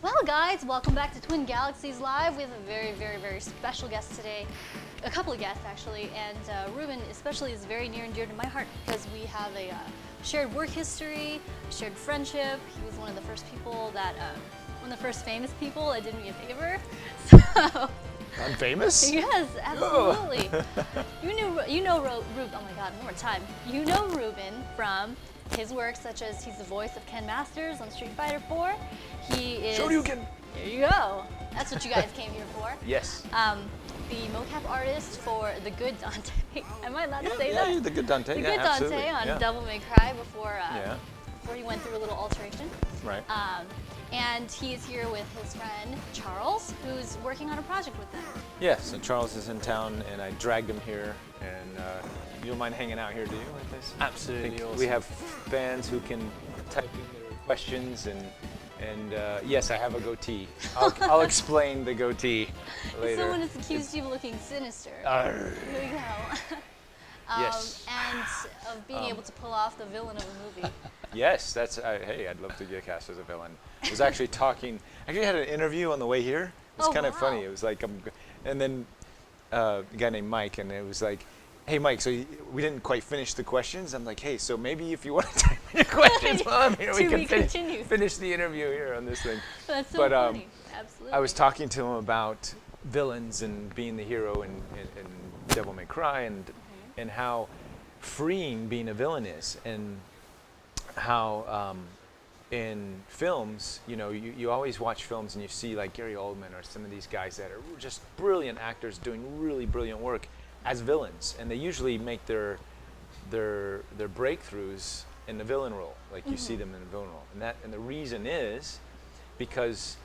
Well, guys, welcome back to Twin Galaxies Live. We have a very, very, very special guest today. A couple of guests, actually, and Reuben especially is very near and dear to my heart because we have a shared work history, shared friendship. He was one of the first people that, one of the first famous people that did me a favor. So. I'm famous? Yes, absolutely. You know Reuben. Oh my God, one more time. You know Reuben from his work, such as he's the voice of Ken Masters on Street Fighter 4. He is. Shoryuken. There you go. That's what you guys came here for. Yes. The mocap artist for The Good Dante. Am I allowed to say yeah, that? The Good Dante. The yeah, Good Dante absolutely. on Devil May Cry before he went through a little alteration. Right. And he is here with his friend Charles, who's working on a project with them. Yes, and Charles is in town, and I dragged him here. And you don't mind hanging out here, do you? Like this? Absolutely awesome. We have fans who can type in their questions, and yes, I have a goatee. I'll explain the goatee later. Someone has accused you of looking sinister. Arr. Here we go. Yes. And of being able to pull off the villain of a movie. Yes, that's. Hey, I'd love to get cast as a villain. I was actually talking. I actually had an interview on the way here. It was kind of funny. It was like, and then a guy named Mike, and it was like, hey, Mike. So we didn't quite finish the questions. I'm like, hey, so maybe if you want to type in your questions while I'm here, we can finish the interview here on this thing. That's so funny. Absolutely. I was talking to him about villains and being the hero in Devil May Cry, and how freeing being a villain is, and how in films, you know, you always watch films and you see like Gary Oldman or some of these guys that are just brilliant actors doing really brilliant work as villains, and they usually make their breakthroughs in the villain role, like you see them in the villain role, and the reason is because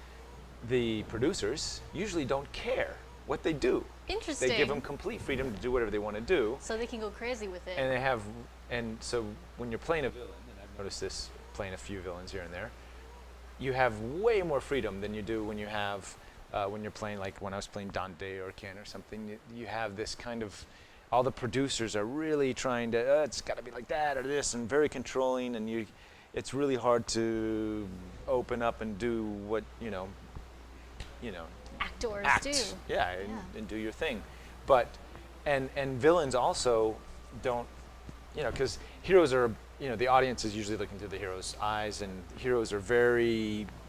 the producers usually don't care what they do. Interesting. They give them complete freedom to do whatever they want to do. So they can go crazy with it. And so when you're playing a villain, and I've noticed this playing a few villains here and there, you have way more freedom than you do when you have when you're playing, like when I was playing Dante or Ken or something. You have this kind of, all the producers are really trying to, it's got to be like that or this, and very controlling, and it's really hard to open up and do what you know. Actors act, do. Yeah, and do your thing. But, and villains also don't, because heroes are, the audience is usually looking through the hero's eyes, and heroes are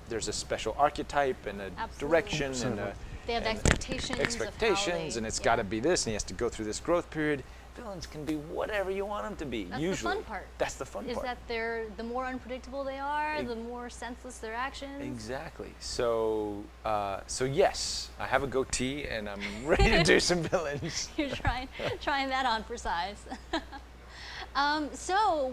there's a special archetype and a direction, and they have expectations. And it's got to be this, and he has to go through this growth period. Villains can be whatever you want them to be. That's usually. The fun part. That's the fun part. Is that the more unpredictable they are, the more senseless their actions. Exactly. So yes, I have a goatee, and I'm ready to do some villains. You're trying that on for size. So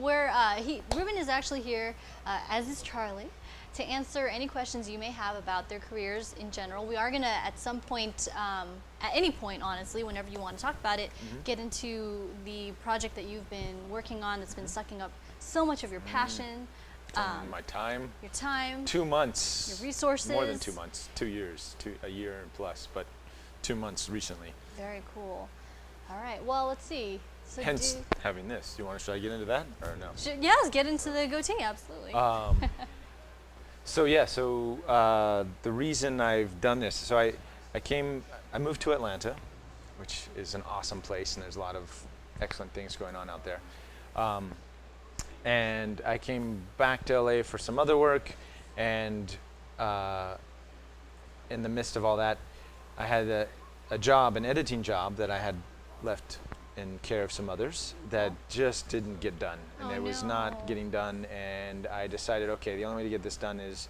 Reuben is actually here, as is Charlie, to answer any questions you may have about their careers in general. We are gonna, at some point, at any point, honestly, whenever you want to talk about it, get into the project that you've been working on that's been sucking up so much of your passion. My time. Your time. 2 months. Your resources. More than 2 months. 2 years. A year and plus, but 2 months recently. Very cool. All right. Well, let's see. So hence having this. Should I get into that or no? Yes, get into the goatee. Absolutely. So the reason I've done this, so I moved to Atlanta, which is an awesome place, and there's a lot of excellent things going on out there. And I came back to LA for some other work, and in the midst of all that, I had a job, an editing job that I had left in care of some others that just didn't get done, and it was not getting done, and I decided, okay, the only way to get this done is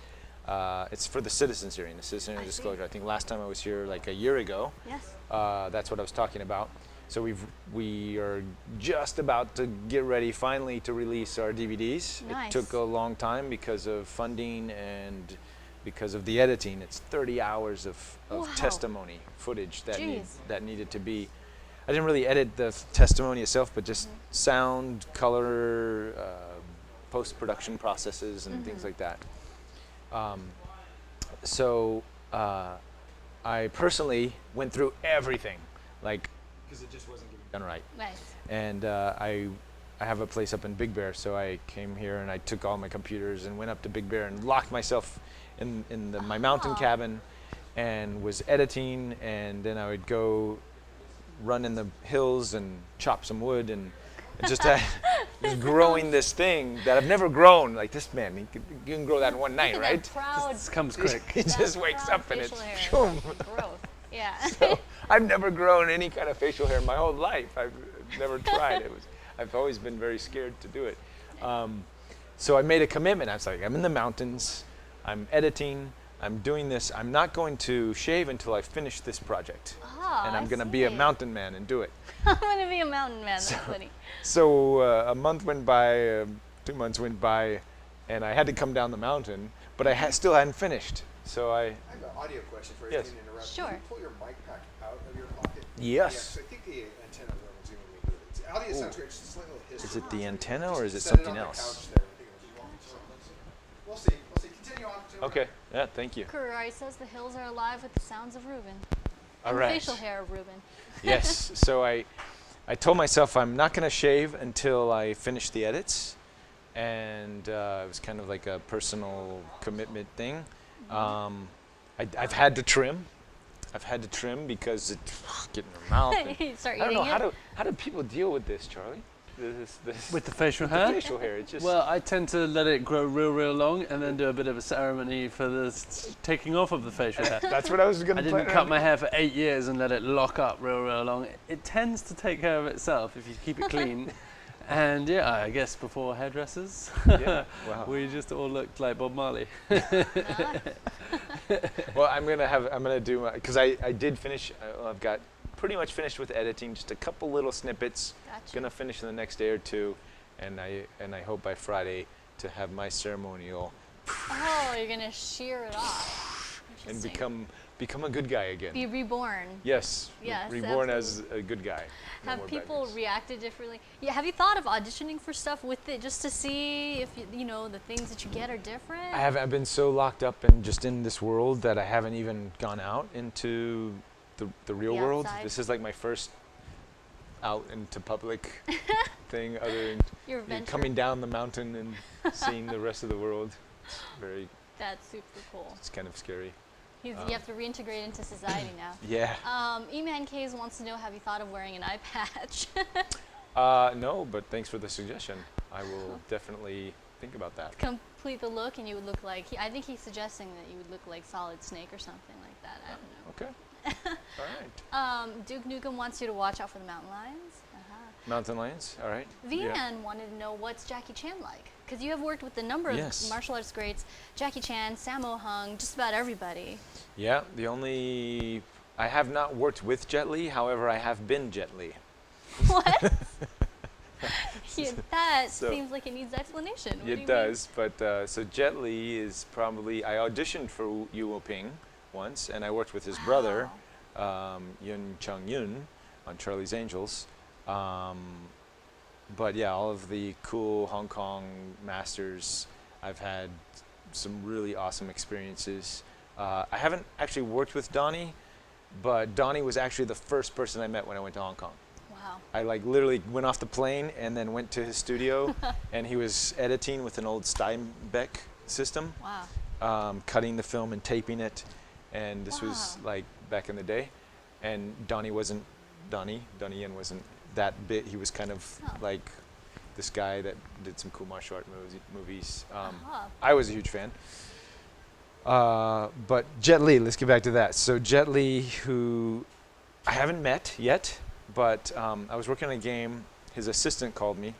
it's for the Citizens hearing, the Citizen Hearing Disclosure. I think last time I was here like a year ago. Yes. That's what I was talking about. So we are just about to get ready finally to release our DVDs. Nice. It took a long time because of funding and because of the editing. It's 30 hours of testimony footage that needed to be. I didn't really edit the testimony itself, but just sound, color, post-production processes, and things like that. So I personally went through everything, because it just wasn't getting done right. Nice. And I have a place up in Big Bear, so I came here and I took all my computers and went up to Big Bear and locked myself in my mountain cabin, and was editing, and then I would go run in the hills and chop some wood, and just just growing this thing that I've never grown. Like this man, you can grow that in one night, Look at right? that proud, This comes quick. He that just wakes proud up and it's facial hair. shoom. Growth. Yeah. So I've never grown any kind of facial hair in my whole life. I've never tried. I've always been very scared to do it. So I made a commitment. I was like, I'm in the mountains. I'm editing. I'm doing this. I'm not going to shave until I finish this project. And I'm going to be a mountain man and do it. I'm going to be a mountain man. That's funny. So a month went by, 2 months went by, and I had to come down the mountain, but I still hadn't finished. So I have an audio question for you. Yes. Can you interrupt? Sure. Can you pull your mic pack out of your pocket? Yes. Yeah, so I think the antenna was even really good. It's, audio sounds great. Just a little history. Is it the antenna or is it Set something on the else? couch there. I think it'll be well. We'll see. We'll see. Continue on. Okay. Yeah. Thank you. Kurai says the hills are alive with the sounds of Reuben. All And right. the facial hair of Reuben. Yes. So I told myself I'm not going to shave until I finish the edits, and it was kind of like a personal commitment thing. I've had to trim. I've had to trim because it's getting in your mouth. and Start I don't eating know it. how do people deal with this, Charlie? This With the facial the hair? facial hair. It just Well, I tend to let it grow real long and then do a bit of a ceremony for the taking off of the facial hair. that's what I was going I to didn't cut my hair for 8 years and let it lock up real long. It tends to take care of itself if you keep it clean. And yeah, I guess before hairdressers, Yeah. Wow. we just all looked like Bob Marley. Well, I'm gonna do because I did finish. I've got pretty much finished with editing. Just a couple little snippets. Gotcha. Gonna finish in the next day or two, and I hope by Friday to have my ceremonial Oh, you're going to shear it off. and Interesting. become a good guy again. Be reborn. Yes. Yes, Reborn as a good guy. No Have more people badness. reacted differently? Yeah. Have you thought of auditioning for stuff with it just to see if you know the things that you get are different? I've been so locked up and just in this world that I haven't even gone out into the real The world. outside. This is like my first out into public thing, other than Your venture. coming down the mountain and seeing the rest of the world. It's That's super cool. it's kind of scary. You have to reintegrate into society now. Yeah. E-Man K's wants to know, have you thought of wearing an eye patch? No, but thanks for the suggestion. I will definitely think about that. Complete the look, and you would look like. I think he's suggesting that you would look like Solid Snake or something like that. I don't know. Okay. All right. Duke Nukem wants you to watch out for the mountain lions. Mountain lions. All right. Vian wanted to know, what's Jackie Chan like? Because you have worked with a number Yes. of martial arts greats, Jackie Chan, Sammo Hung, just about everybody. Yeah. I have not worked with Jet Li. However, I have been Jet Li. What? Yeah, that So- seems like it needs explanation. What do you It mean? does, but so Jet Li is probably. I auditioned for Yu Ping once, and I worked with his brother, Yun Chung Yun, on Charlie's Angels. But yeah, all of the cool Hong Kong masters, I've had some really awesome experiences. I haven't actually worked with Donnie, but Donnie was actually the first person I met when I went to Hong Kong. Wow. I like literally went off the plane and then went to his studio, and he was editing with an old Steinbeck system, Wow. cutting the film and taping it, and this was Wow. like back in the day. And Donnie Yen wasn't that big. He was kind of Oh. like this guy that did some cool martial art movies. Uh-huh. I was a huge fan. But Jet Li, let's get back to that. So Jet Li, who I haven't met yet, but I was working on a game. His assistant called me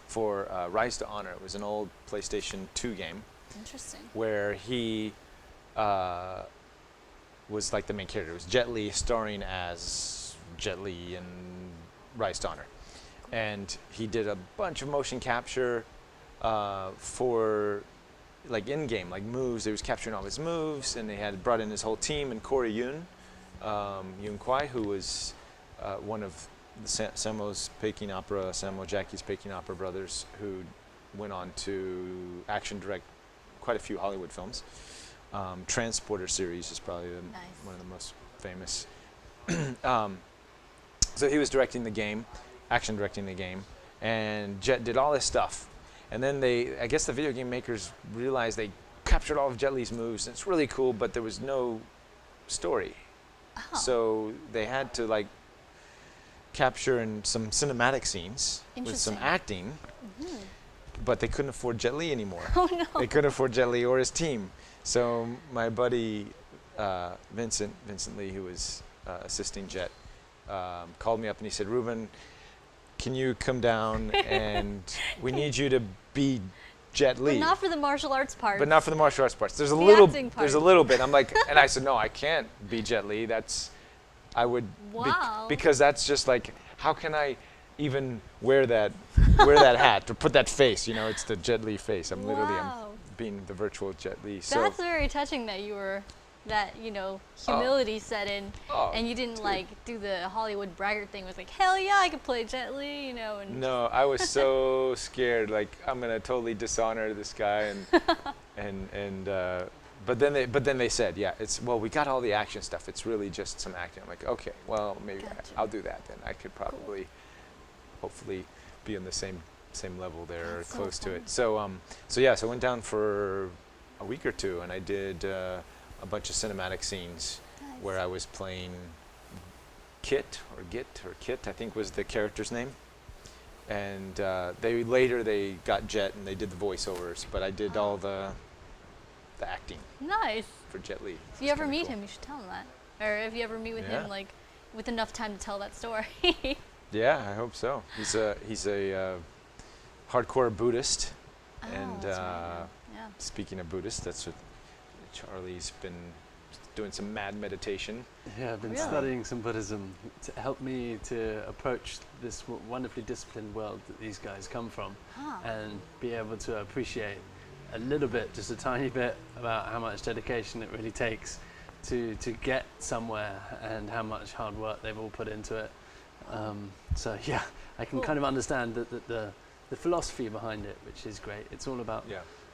for Rise to Honor. It was an old PlayStation 2 game Interesting. where he was like the main character. It was Jet Li starring as Jet Li in Rise to Honor. And he did a bunch of motion capture for like in-game, like moves. He was capturing all his moves, and they had brought in his whole team, and Corey Yun Kwai, who was one of the Sammo Jackie's Peking Opera brothers, who went on to action direct quite a few Hollywood films. Transporter series is probably Nice. one of the most famous. So he was directing the game, action directing the game, and Jet did all this stuff. And then I guess the video game makers realized they captured all of Jet Li's moves. And it's really cool, but there was no story. Oh. So they had to like capture in some cinematic scenes with some Interesting. acting, but they couldn't afford Jet Li anymore. Oh no. They couldn't afford Jet Li or his team. So my buddy Vincent Lee, who was assisting Jet, called me up and he said, "Reuben, can you come down and we need you to be Jet Li." But not for the martial arts part. But not for the martial arts parts. There's a The little. acting There's a part. little bit. I'm like, and I said, no, I can't be Jet Li. I would. Wow. Because that's just like, how can I even wear that hat or put that face? You know, it's the Jet Li face. I'm literally Wow. being the virtual Jet Li. So That's very touching that you were, that, humility set in, Oh, and you didn't dude. like do the Hollywood braggart thing with like, hell yeah, I could play Jet Li, and no, I was so scared. Like I'm gonna totally dishonor this guy and. But then they said, yeah, we got all the action stuff. It's really just some acting. I'm like, okay, well, maybe Gotcha. I'll do that then. I could probably, hopefully, be on the same level there or That's so close to fun. it. So I went down for a week or two, and I did a bunch of cinematic scenes Nice. where I was playing Kit, I think was the character's name. And they got Jet and they did the voiceovers, but I did all the acting Nice. for Jet Li. If you ever meet him, you should tell him that. Or if you ever meet with Yeah. him, like, with enough time to tell that story. Yeah, I hope so. He's a hardcore Buddhist, and that's right, yeah. speaking of Buddhist, that's what Charlie's been doing, some mad meditation. Yeah, I've been Really? studying some Buddhism to help me to approach this wonderfully disciplined world that these guys come from, Huh. and be able to appreciate a little bit, just a tiny bit, about how much dedication it really takes to get somewhere, and how much hard work they've all put into it. So yeah, I can Cool. kind of understand the philosophy behind it, which is great. It's all about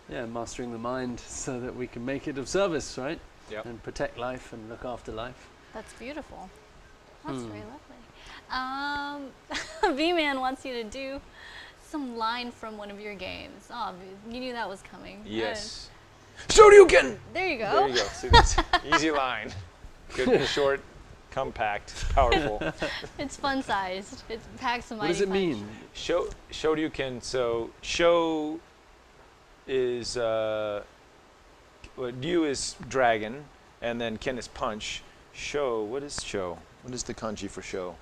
mastering the mind so that we can make it of service, right? Yep. And protect life and look after life. That's beautiful. That's very lovely. V-Man wants you to do some line from one of your games. Oh, you knew that was coming. Yes. Shoryuken! There you go. There you go. See, that's easy line. Good, short, compact, powerful. It's fun-sized. It packs a mighty What does it punch. mean? Shoryuken. So Sho is Ryu is dragon, and then Ken is punch. Sho. What is Sho? What is the kanji for Sho?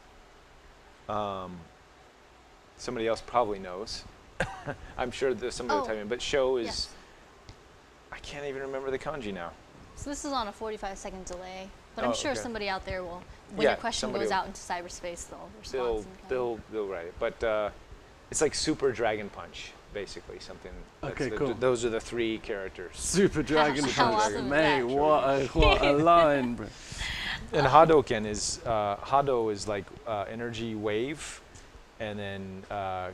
Somebody else probably knows. I'm sure there's somebody will Oh, tell me. But Sho is. yes. I can't even remember the kanji now. So this is on a 45-second delay, but Oh, I'm sure okay. somebody out there will, when Yeah, your question somebody goes will- out into cyberspace, they'll respond. They'll write it. But it's like Super Dragon Punch, basically something. Okay, the- cool. Those are the three characters. Super Dragon How Punch. awesome is Mate, that? what a line, bro. And Hadoken is Hado is like energy wave, and then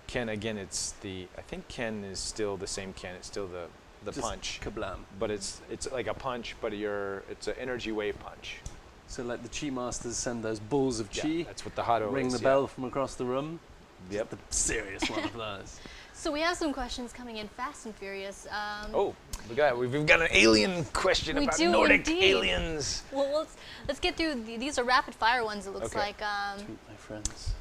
Ken again. I think Ken is still the same Ken. It's still the Just punch, kablam. but it's like a punch, but it's an energy wave punch. So like the Chi Masters send those balls of Chi, Yeah, that's what the Hado ring is. the bell from across the room. Yeah. Yep. The serious one of those. So we have some questions coming in fast and furious. Oh, we've got an alien question We about do Nordic indeed. aliens. Well, let's get through. These are rapid fire ones. It looks Okay. like. Treat my friends.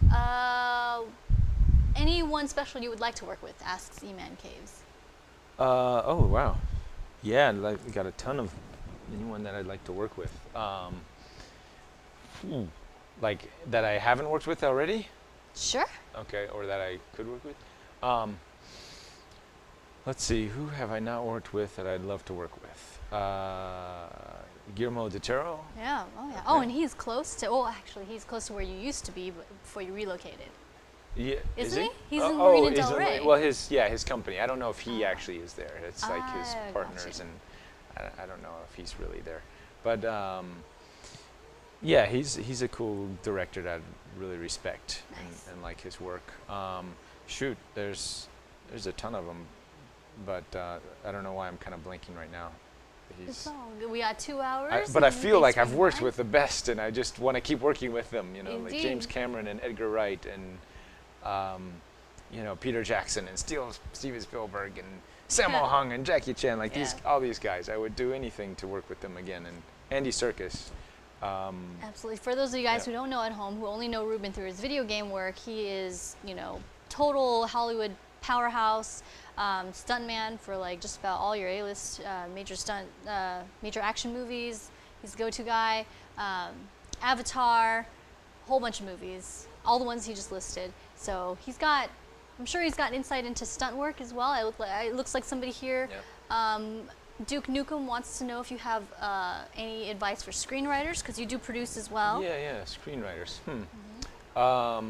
Anyone special you would like to work with? Asks E-Man Caves. Oh wow, yeah, we got a ton of anyone that I'd like to work with. Like that I haven't worked with already. Sure. Okay, or that I could work with. Let's see, who have I not worked with that I'd love to work with? Guillermo de Toro. Yeah. Oh yeah. Okay. Oh, and he's close to. Oh, actually, he's close to where you used to be, but before you relocated. Yeah, Isn't he? He's Oh, in Marina he's Del in Rey. well, his company. I don't know if he Ah. actually is there. It's like his Ah, partners, gotcha. and I don't know if he's really there. But yeah, he's a cool director that I really respect Nice. and like his work. Shoot, there's a ton of them, but I don't know why I'm kind of blanking right now. It's all good. We got 2 hours. But I and feel like thanks I've for worked your with the best, and I just want to keep working with them. You know, like Indeed. James Cameron and Edgar Wright, and Peter Jackson and Steven Spielberg, and Sammo Hung and Jackie Chan, like Yeah. all these guys. I would do anything to work with them again. And Andy Serkis. Absolutely. For those of you guys Yeah. who don't know at home, who only know Reuben through his video game work, he is, total Hollywood powerhouse, stuntman for like just about all your A-list major action movies. He's the go-to guy. Avatar, whole bunch of movies, all the ones he just listed. So I'm sure he's got insight into stunt work as well. It looks like somebody here. Duke Nukem wants to know if you have any advice for screenwriters, because you do produce as well. Yeah, screenwriters. I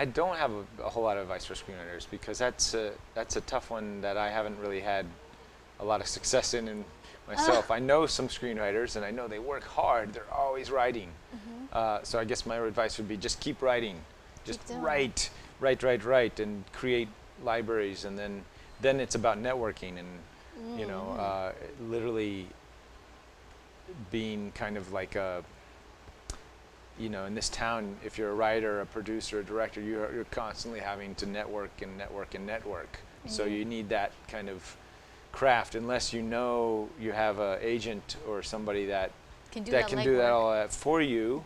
don't have a whole lot of advice for screenwriters because that's a tough one that I haven't really had a lot of success in myself. I know some screenwriters, and I know they work hard. They're always writing. So I guess my advice would be just keep writing. Just write, and create libraries, and then it's about networking and literally being kind of like in this town, if you're a writer, a producer, a director, you're constantly having to network. So you need that kind of craft, unless you have an agent or somebody that can do that all that for you,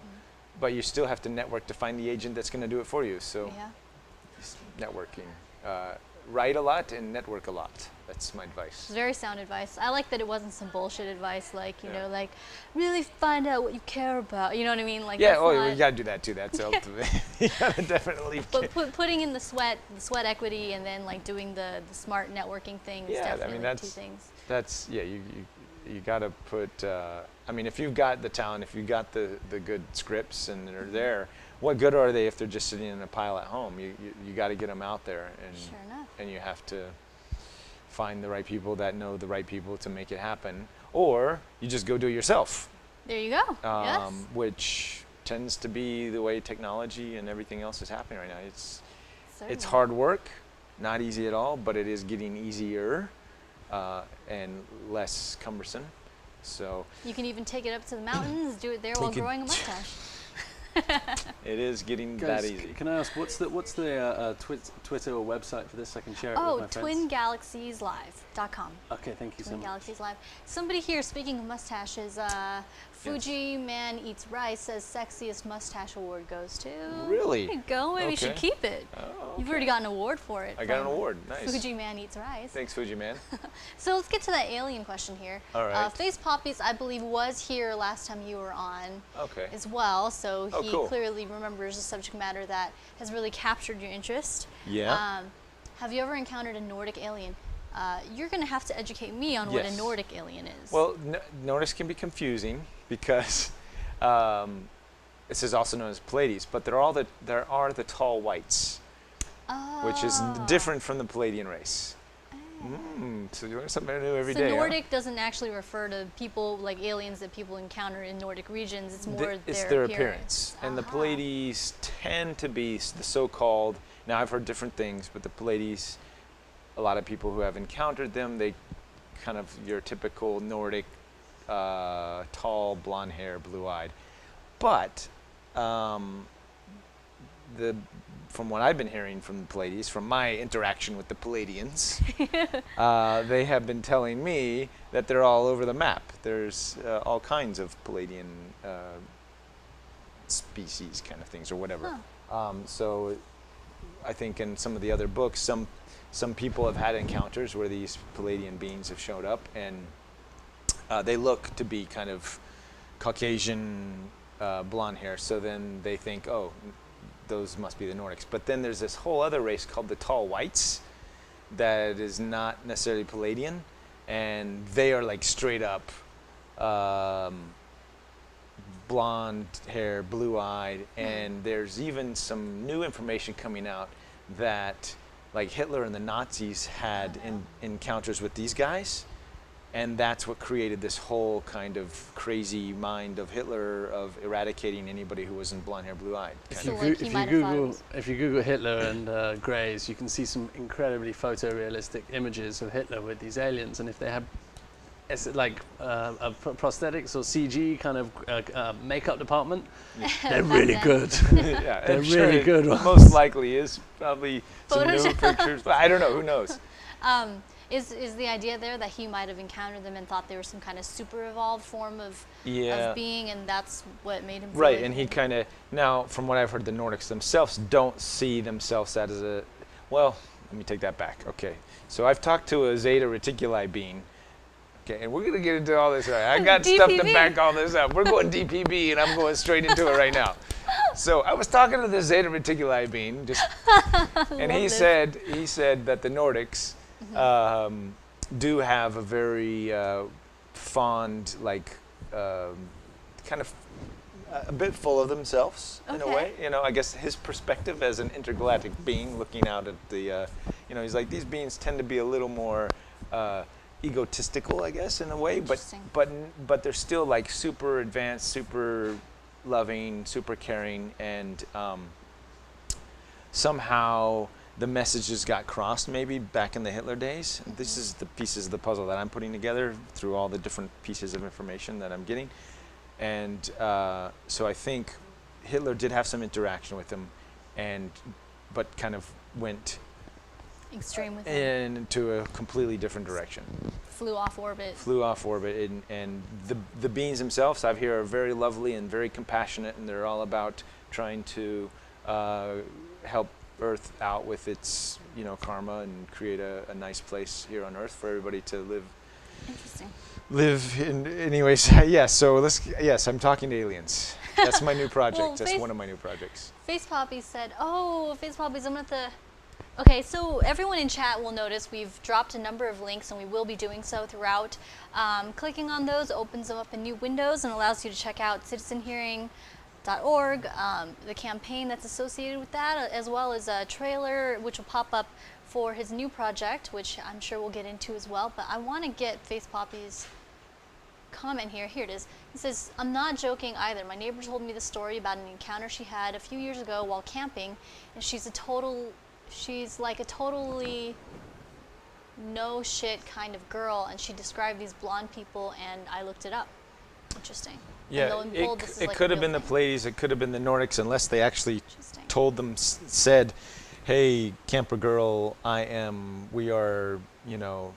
but you still have to network to find the agent that's going to do it for you. So just networking. Write a lot and network a lot. That's my advice. It's very sound advice. I like that it wasn't some bullshit advice, like, like really find out what you care about. You know what I mean? Like, you gotta do that too. That's ultimate. You gotta definitely. But putting in the sweat equity, and then like doing the smart networking thing. Is definitely two things. That's you gotta put. If you've got the talent, if you've got the good scripts and they're there, what good are they if they're just sitting in a pile at home? You got to get them out there, and sure enough. And you have to find the right people that know the right people to make it happen, or you just go do it yourself. There you go. Yes. Which tends to be the way technology and everything else is happening right now. It's Certainly. hard work, not easy at all, but it is getting easier and less cumbersome. So you can even take it up to the mountains, do it there while growing a mustache. It is getting Guys, that easy. Can I ask, what's the Twitter or website for this? I can share it with my friends. twingalaxieslive.com. Okay, thank you so Twin much. Galaxies Live. Somebody here, speaking of mustaches, Fuji Man Eats Rice says sexiest mustache award goes to. Really? There you go. Maybe you should Okay. keep it. Oh, You've already got an award for it. I got an from award. Nice. Fuji Man Eats Rice. Thanks, Fuji Man. So let's get to that alien question here. All right. Face Poppies, I believe, was here last time you were on Okay. as well, so Oh, he cool. clearly remembers a subject matter that has really captured your interest. Yeah. Have you ever encountered a Nordic alien? You're going to have to educate me on what a Yes. Nordic alien is. Well, Nordics can be confusing because this is also known as Pleiades, but there are the tall whites, which is different from the Palladian race. So you learn something new every so day. Nordic doesn't actually refer to people like aliens that people encounter in Nordic regions. It's more It's their their appearance. And the Pleiades tend to be the so-called, now I've heard different things, but the Pleiades, a lot of people who have encountered them, they kind of your typical Nordic, tall, blonde hair, blue-eyed. But from what I've been hearing from the Pleiades, from my interaction with the Palladians, they have been telling me that they're all over the map. There's all kinds of Palladian species kind of things or whatever. So I think in some of the other books, some people have had encounters where these Palladian beings have showed up, and they look to be kind of Caucasian blonde hair. So then they think, oh, those must be the Nordics. But then there's this whole other race called the tall whites that is not necessarily Palladian, and they are like straight up blonde hair, blue-eyed, and there's even some new information coming out that like Hitler and the Nazis had encounters with these guys, and that's what created this whole kind of crazy mind of Hitler of eradicating anybody who wasn't blonde hair, blue-eyed. So like he might have thought it was- If you Google Hitler and Greys, you can see some incredibly photorealistic images of Hitler with these aliens, and if they have like prosthetics or CG kind of makeup department, they're really good. Yeah, They're I'm sure really it good ones. Most likely is probably some new Photoshop. pictures, but I don't know. Who knows? Is the idea there that he might have encountered them and thought they were some kind of super evolved form of being, and that's what made him feel Right, like and he kind of, now from what I've heard, the Nordics themselves don't see themselves as a, well, let me take that back. Okay, so I've talked to a Zeta Reticuli being. Okay, and we're going to get into all this. I got stuff to back all this up. We're going DPB, and I'm going straight into it right now. So I was talking to the Zeta Reticuli being, and he said that the Nordics do have a very fond, like, kind of a bit full of themselves in a way. You know, I guess his perspective as an intergalactic being looking out at the, you know, he's like, these beings tend to be a little more egotistical, I guess, in a way, but they're still like super advanced, super loving, super caring, and somehow the messages got crossed maybe back in the Hitler days. This is the pieces of the puzzle that I'm putting together through all the different pieces of information that I'm getting. And so I think Hitler did have some interaction with him, but kind of went extreme with him. into a completely different direction. Flew off orbit, and the beings themselves, I hear, are very lovely and very compassionate, and they're all about trying to help Earth out with its, you know, karma and create a nice place here on Earth for everybody to live. Interesting. Live in, anyways. Yeah. So yes, I'm talking to aliens. That's my new project. Well, That's one of my new projects. Face Poppy said, "Oh, Face Poppies, I'm gonna have to." Okay, so everyone in chat will notice we've dropped a number of links, and we will be doing so throughout. Clicking on those opens them up in new windows and allows you to check out citizenhearing.org, the campaign that's associated with that, as well as a trailer which will pop up for his new project, which I'm sure we'll get into as well. But I want to get Face Poppy's comment here. Here it is. He says, "I'm not joking either. My neighbor told me the story about an encounter she had a few years ago while camping, and she's like a totally no shit kind of girl, and she described these blonde people, and I looked it up." Interesting. Yeah, it could have been the Pleiades, it could have been the Nordics, unless they actually told them, said, "Hey, camper girl, we are, you know,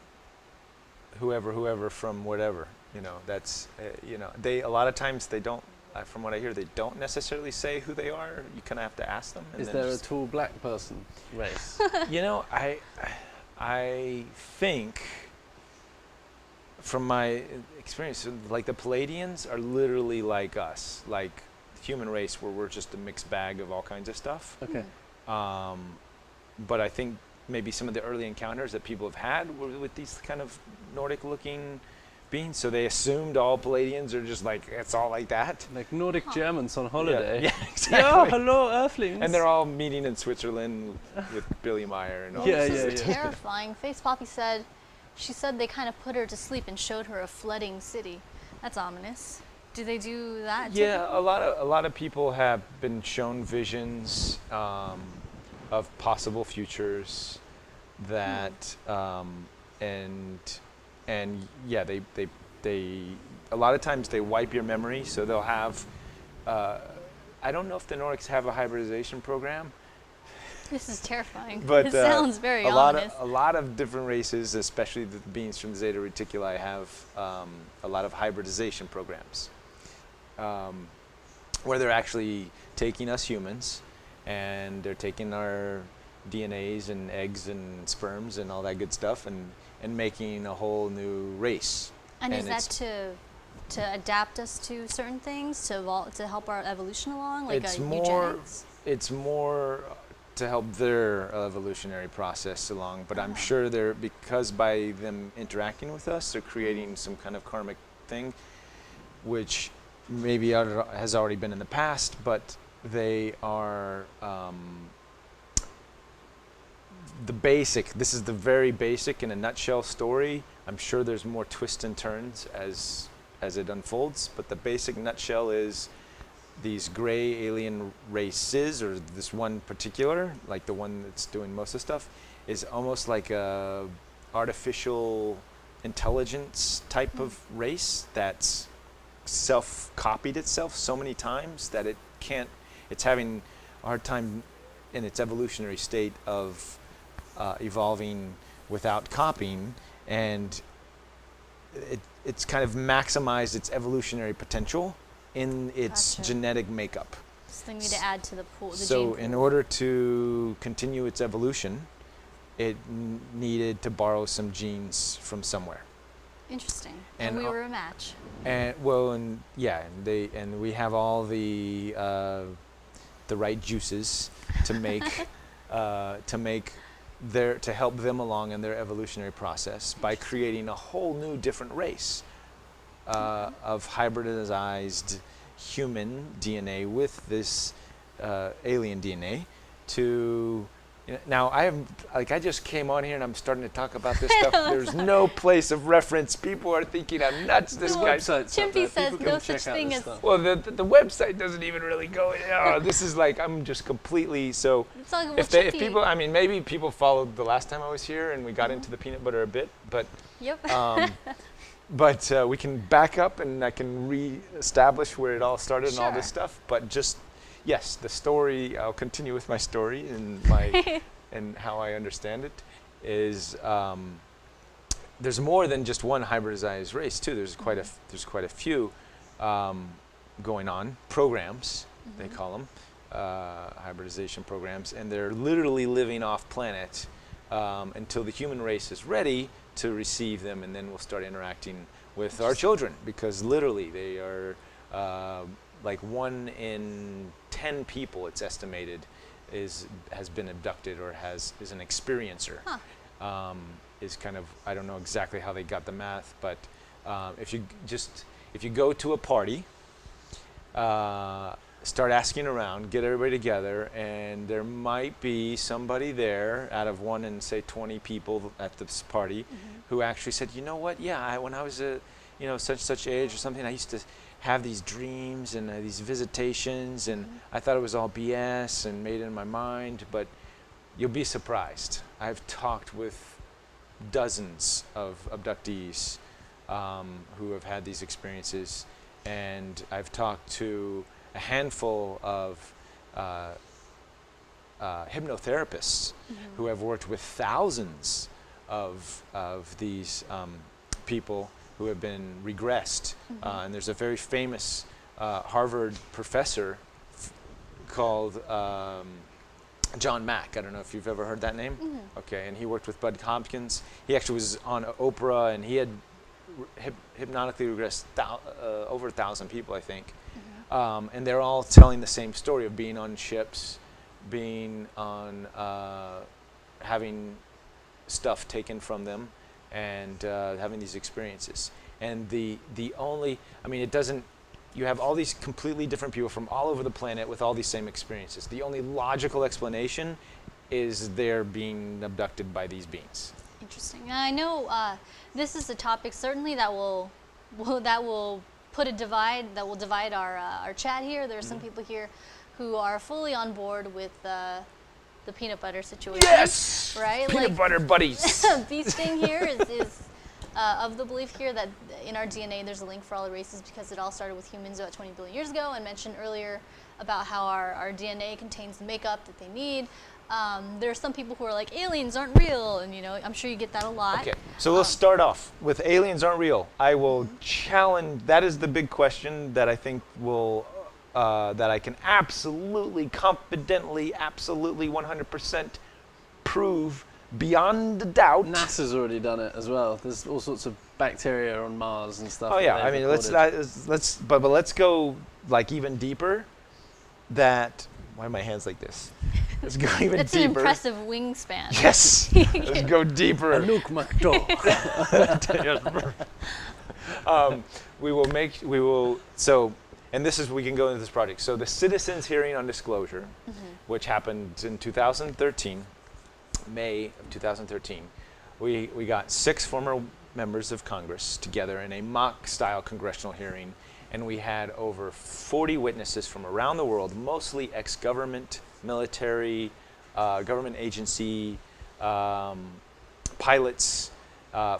whoever from whatever." You know, that's, you know, a lot of times they don't, from what I hear, they don't necessarily say who they are. You kind of have to ask them. And is there a tall black person race? You know, I think, from my experience, like the Palladians are literally like us, like the human race, where we're just a mixed bag of all kinds of stuff. Okay. But I think maybe some of the early encounters that people have had were with these kind of Nordic-looking beings, so they assumed all Palladians are just like, it's all like that. Like Nordic Germans on holiday. Yeah, exactly. Yeah, hello, Earthlings. And they're all meeting in Switzerland with Billy Meyer and all This this. is terrifying. Face Poppy said, she said they kind of put her to sleep and showed her a flooding city. That's ominous. Do they do that? Yeah, a lot of people have been shown visions of possible futures that and yeah, they a lot of times they wipe your memory, so they'll have I don't know if the Nordics have a hybridization program. This is terrifying. But it sounds very ominous. A lot of different races, especially the beings from Zeta Reticuli, have a lot of hybridization programs where they're actually taking us humans and they're taking our DNAs and eggs and sperms and all that good stuff and making a whole new race. And is that to adapt us to certain things, to help our evolution along, like eugenics? It's more to help their evolutionary process along, but I'm sure because by them interacting with us, they're creating some kind of karmic thing, which maybe has already been in the past, but they are this is the very basic in a nutshell story. I'm sure there's more twists and turns as it unfolds, but the basic nutshell is these gray alien races, or this one particular, like the one that's doing most of the stuff, is almost like a artificial intelligence type of race that's self-copied itself so many times that it's having a hard time in its evolutionary state of evolving without copying, and it's kind of maximized its evolutionary potential in its Gotcha. genetic makeup. So they need to add to the pool. The So gene in pool. order to continue its evolution, it needed to borrow some genes from somewhere. Interesting. and And we al- were a match. And well, and yeah, and we have all the right juices to make to help them along in their evolutionary process by creating a whole new different race of hybridized human DNA with this alien DNA to. Now I just came on here and I'm starting to talk about this stuff. There's no place of reference. People are thinking I'm nuts. This No, guy. Websites up Chimpy there. says People no can such check out thing this as- stuff. Well, the website doesn't even really go. This is like I'm just completely so. It's like, well, If Chimpy. people, I mean, maybe people followed the last time I was here and we got into the peanut butter a bit, but Yep. but we can back up and I can re-establish where it all started and all this Sure. stuff. But just yes, the story. I'll continue with my story and my and how I understand it is. There's more than just one hybridized race too. There's quite a few going on programs. They call them hybridization programs, and they're literally living off planet until the human race is ready to receive them, and then we'll start interacting with our children because literally they are like 1 in 10 people. It's estimated has been abducted or is an experiencer. Huh. Is kind of, I don't know exactly how they got the math, but if you go to a party, start asking around, get everybody together, and there might be somebody there out of 1 in say 20 people at this party who actually said, you know what, yeah, when I was such age or something, I used to have these dreams and these visitations, and I thought it was all BS and made it in my mind, but you'll be surprised. I've talked with dozens of abductees who have had these experiences, and I've talked to a handful of hypnotherapists who have worked with thousands of these people who have been regressed. And there's a very famous Harvard professor called John Mack. I don't know if you've ever heard that name. Okay, and he worked with Bud Hopkins. He actually was on Oprah, and he had hypnotically regressed over 1,000 people, I think. And they're all telling the same story of being on ships, being on having stuff taken from them, and having these experiences. And the only, I mean, it doesn't. You have all these completely different people from all over the planet with all these same experiences. The only logical explanation is they're being abducted by these beings. Interesting. Now, I know this is a topic certainly that will put a divide, that will divide our chat here. There are some people here who are fully on board with the peanut butter situation. Yes! Right? Peanut butter buddies. Beasting here is of the belief here that in our DNA there's a link for all the races because it all started with humans about 20 billion years ago, and mentioned earlier about how our DNA contains the makeup that they need. There are some people who are like, aliens aren't real, and I'm sure you get that a lot. Okay, so we'll start off with aliens aren't real. I will challenge, that is the big question that I think will, that I can absolutely, confidently, absolutely 100% prove beyond a doubt. NASA's already done it as well. There's all sorts of bacteria on Mars and stuff. Oh yeah, that I they've mean, recorded. but let's go like even deeper. Why are my hands like this? Let's go even That's deeper. an impressive wingspan. Yes, let's go deeper. Anouk McDowell. And this is, we can go into this project. So the Citizens Hearing on Disclosure, which happened in 2013, May of 2013, we got 6 former members of Congress together in a mock-style congressional hearing, and we had over 40 witnesses from around the world, mostly ex-government, military, government agency, pilots,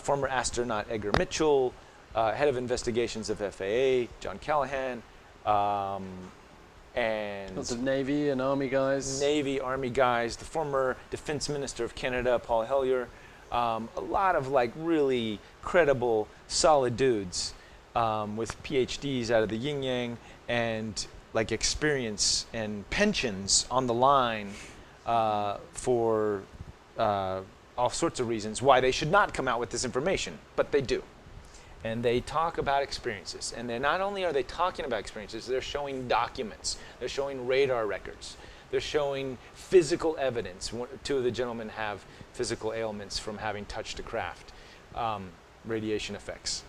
former astronaut Edgar Mitchell, head of investigations of FAA, John Callahan, and Lots of Navy and Army guys. Navy, Army guys, the former Defense Minister of Canada, Paul Hellyer, A lot of like really credible, solid dudes with PhDs out of the yin yang and like experience and pensions on the line for all sorts of reasons why they should not come out with this information, but they do. And they talk about experiences. And they're not only are they talking about experiences, they're showing documents. They're showing radar records. They're showing physical evidence. Two of the gentlemen have physical ailments from having touched a craft, radiation effects.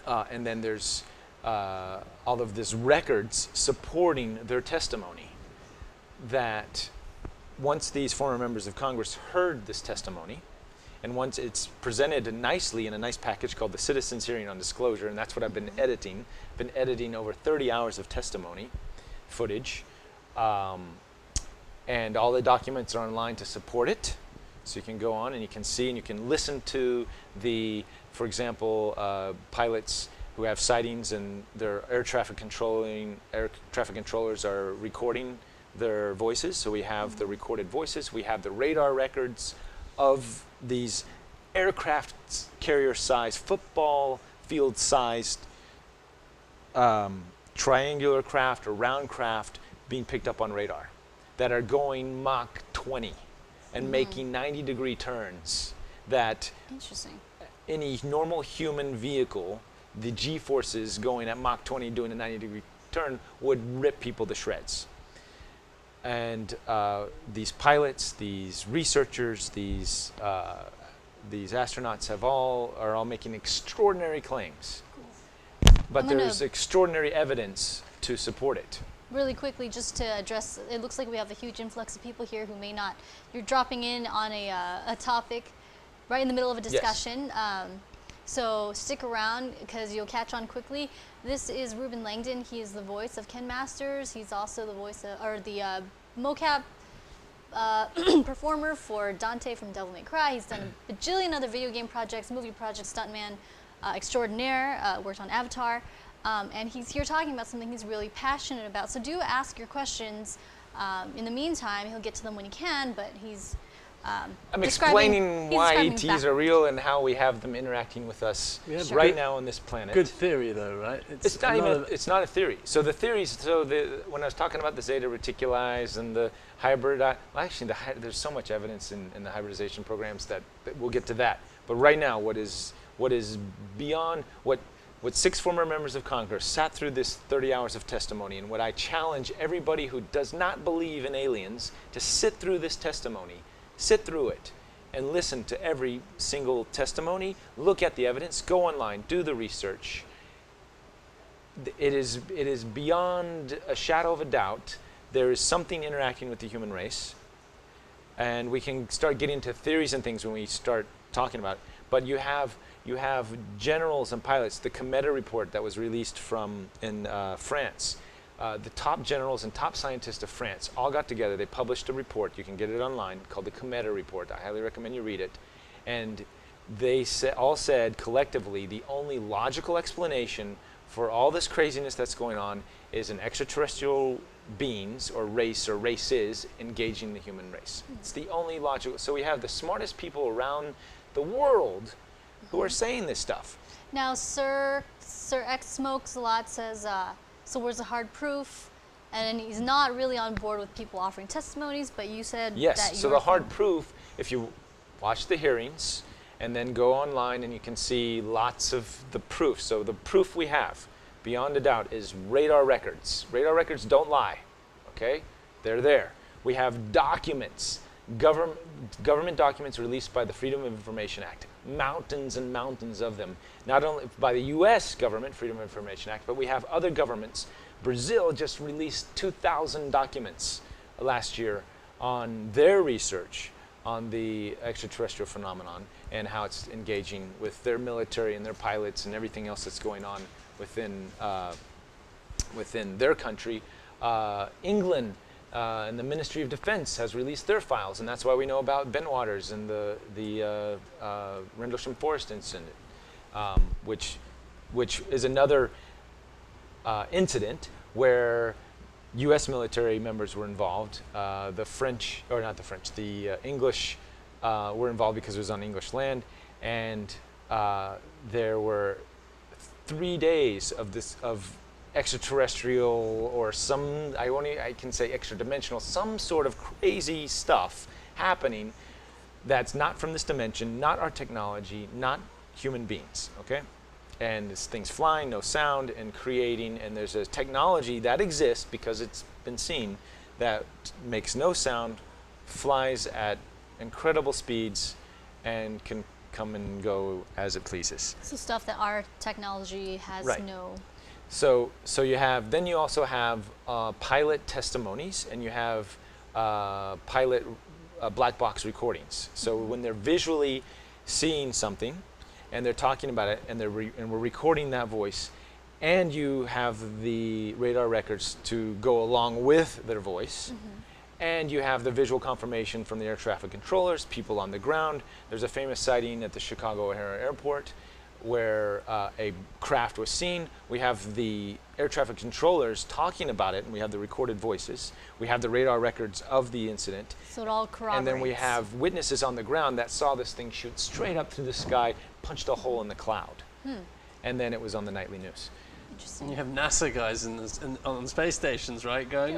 And then there's all of this records supporting their testimony that once these former members of Congress heard this testimony, and once it's presented nicely in a nice package called the Citizens Hearing on Disclosure, and that's what I've been editing. Been editing over 30 hours of testimony footage, and all the documents are online to support it. So you can go on and you can see and you can listen to the, for example, pilots who have sightings and their air traffic controllers are recording their voices. So we have the recorded voices. We have the radar records of these aircraft carrier-sized, football field-sized triangular craft or round craft being picked up on radar that are going Mach 20 and making 90-degree turns that Interesting. any normal human vehicle, the G-forces going at Mach 20 doing a 90-degree turn would rip people to shreds. And these pilots, these researchers, these astronauts are all making extraordinary claims. But there's extraordinary evidence to support it. Really quickly, just to address, it looks like we have a huge influx of people here who may not, you're dropping in on a topic right in the middle of a discussion. Yes. So stick around because you'll catch on quickly. This is Reuben Langdon. He is the voice of Ken Masters. He's also the voice of, or the mocap performer for Dante from Devil May Cry. He's done a bajillion other video game projects, movie projects, stuntman extraordinaire, worked on Avatar. And he's here talking about something he's really passionate about. So do ask your questions. In the meantime, he'll get to them when he can, but he's I'm explaining why ETs are real and how we have them interacting with us right now on this planet. Good theory, though, right? It's not a theory. So the theories. When I was talking about the zeta reticuli and the hybrid, well, actually, there's so much evidence in the hybridization programs that we'll get to that. But right now, what is beyond what 6 former members of Congress sat through this 30 hours of testimony, and what I challenge everybody who does not believe in aliens to sit through this testimony. Sit through it and listen to every single testimony, look at the evidence, go online, do the research. It is beyond a shadow of a doubt. There is something interacting with the human race. And we can start getting into theories and things when we start talking about it. But you have generals and pilots. The Cometa report that was released in France. The top generals and top scientists of France all got together. They published a report. You can get it online called the Cometa report. I highly recommend you read it. And they all said collectively the only logical explanation for all this craziness that's going on is an extraterrestrial beings or races engaging the human race. It's the only logical. So we have the smartest people around the world who are saying this stuff. Now, Sir X Smokes a lot says, so where's the hard proof? And he's not really on board with people offering testimonies, but you said yes. So the hard proof, if you watch the hearings and then go online and you can see lots of the proof. So the proof we have, beyond a doubt, is radar records. Radar records don't lie, okay? They're there. We have documents, government documents released by the Freedom of Information Act. Mountains and mountains of them. Not only by the U.S. government, Freedom of Information Act, but we have other governments. Brazil just released 2,000 documents last year on their research on the extraterrestrial phenomenon and how it's engaging with their military and their pilots and everything else that's going on within their country. England and the Ministry of Defense has released their files, and that's why we know about Bentwaters and the Rendlesham Forest incident, which is another incident where U.S. military members were involved. The English were involved because it was on English land, and there were 3 days of extraterrestrial or some, I can say extra dimensional, some sort of crazy stuff happening that's not from this dimension, not our technology, not human beings, okay? And this thing's flying, no sound, and creating, and there's a technology that exists because it's been seen that makes no sound, flies at incredible speeds, and can come and go as it pleases. So stuff that our technology has Right. no. So you have, then you also have pilot testimonies, and you have pilot black box recordings. So when they're visually seeing something, and they're talking about it, and and we're recording that voice, and you have the radar records to go along with their voice, and you have the visual confirmation from the air traffic controllers, people on the ground. There's a famous sighting at the Chicago O'Hare Airport where a craft was seen. We have the air traffic controllers talking about it, and we have the recorded voices. We have the radar records of the incident. So it all corroborates. And then we have witnesses on the ground that saw this thing shoot straight up through the sky, punched a hole in the cloud. And then it was on the nightly news. Interesting. You have NASA guys on space stations, right? Going,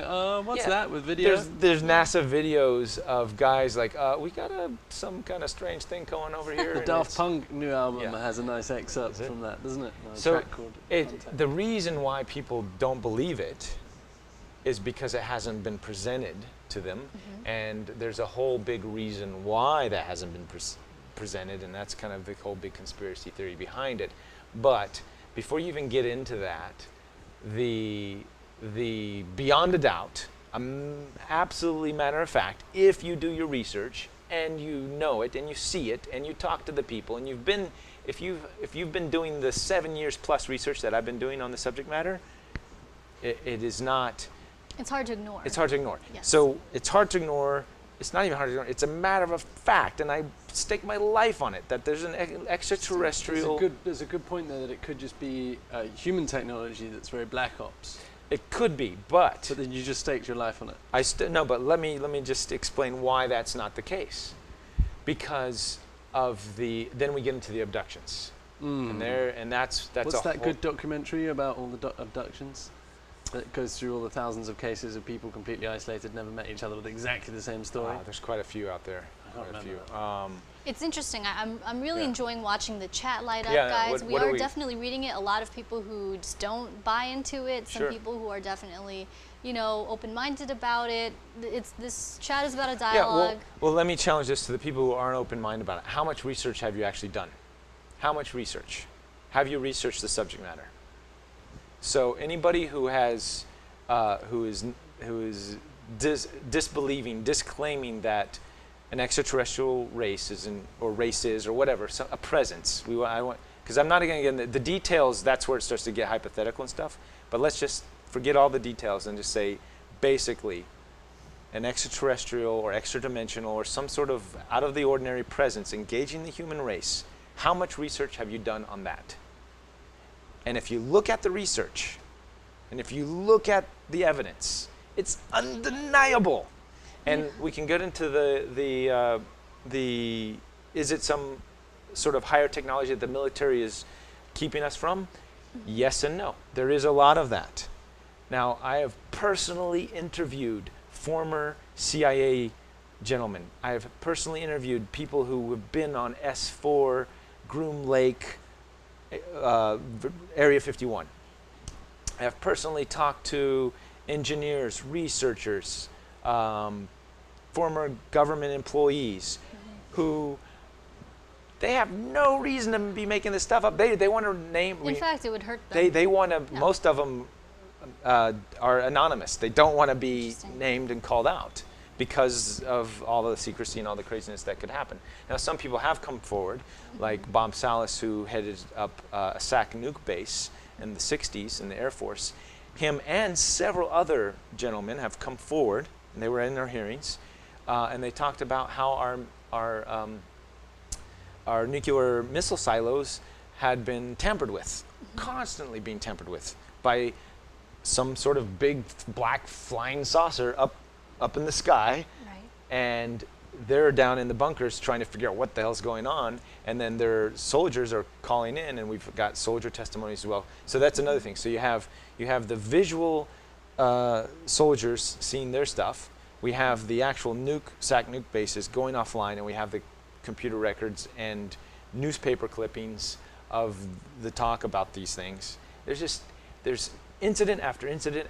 what's Yeah. that with video? There's NASA videos of guys like, we got some kind of strange thing going over here. The and Daft it's- Punk new album Yeah. has a nice excerpt Is it? from that, doesn't it? No, a So track called Contact. the reason why people don't believe it is because it hasn't been presented to them, and there's a whole big reason why that hasn't been presented, and that's kind of the whole big conspiracy theory behind it. But before you even get into that, the beyond a doubt, absolutely matter of fact, if you do your research and you know it and you see it and you talk to the people and if you've been doing the 7 years plus research that I've been doing on the subject matter, it is not. It's hard to ignore. It's hard to ignore. Yes. So it's hard to ignore. It's not even hard to ignore. It's a matter of fact, and I stake my life on it that there's an extraterrestrial. There's a good point there that it could just be human technology that's very black ops. It could be, but But then you just staked your life on it. no. But let me just explain why that's not the case. Because of then we get into the abductions, and that's What's a that whole, good documentary about all the abductions? That goes through all the thousands of cases of people completely isolated, never met each other, with exactly the same story. There's quite a few out there. I don't Quite a remember few. It's interesting. I'm really Yeah. enjoying watching the chat light up, Yeah, guys. what we are are we- definitely reading it. A lot of people who just don't buy into it. Some Sure. people who are definitely, open-minded about it. This chat is about a Yeah, dialogue. well, let me challenge this to the people who aren't open-minded about it. How much research have you actually done? How much research? Have you researched the subject matter? So anybody who is disbelieving, disclaiming that an extraterrestrial race is or whatever, a presence. Because I'm not going to get into the details. That's where it starts to get hypothetical and stuff. But let's just forget all the details and just say, basically, an extraterrestrial or extra-dimensional or some sort of out-of-the-ordinary presence engaging the human race. How much research have you done on that? And if you look at the research, and if you look at the evidence, it's undeniable. And we can get into the is it some sort of higher technology that the military is keeping us from? Yes and no. There is a lot of that. Now, I have personally interviewed former CIA gentlemen. I have personally interviewed people who have been on S4, Groom Lake, Area 51. I have personally talked to engineers, researchers, former government employees who they have no reason to be making this stuff up. They want to name. In fact, it would hurt them. They want to. Yeah. Most of them are anonymous. They don't want to be Interesting. named and called out because of all the secrecy and all the craziness that could happen. Now, some people have come forward, like Bob Salas, who headed up a SAC nuke base in the 60s in the Air Force. Him and several other gentlemen have come forward, and they were in their hearings, and they talked about how our nuclear missile silos had been tampered with, constantly being tampered with by some sort of big black flying saucer up in the sky, Right. and they're down in the bunkers trying to figure out what the hell's going on, and then their soldiers are calling in, and we've got soldier testimonies as well. So that's another thing. So you have the visual soldiers seeing their stuff. We have the actual SAC nuke bases going offline, and we have the computer records and newspaper clippings of the talk about these things. There's incident after incident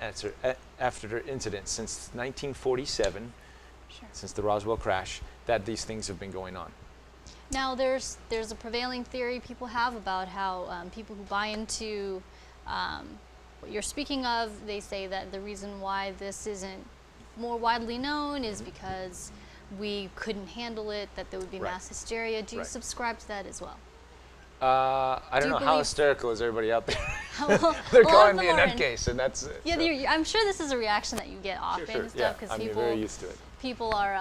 after incident since 1947, since the Roswell crash, that these things have been going on. Now, there's a prevailing theory people have about how people who buy into what you're speaking of, they say that the reason why this isn't more widely known is because we couldn't handle it, that there would be mass hysteria. Do you subscribe to that as well? I don't know, how hysterical is everybody out there? Well, They're calling me a nutcase, and that's it. Yeah, So. I'm sure this is a reaction that you get often and stuff, because I'm very used to it. People are,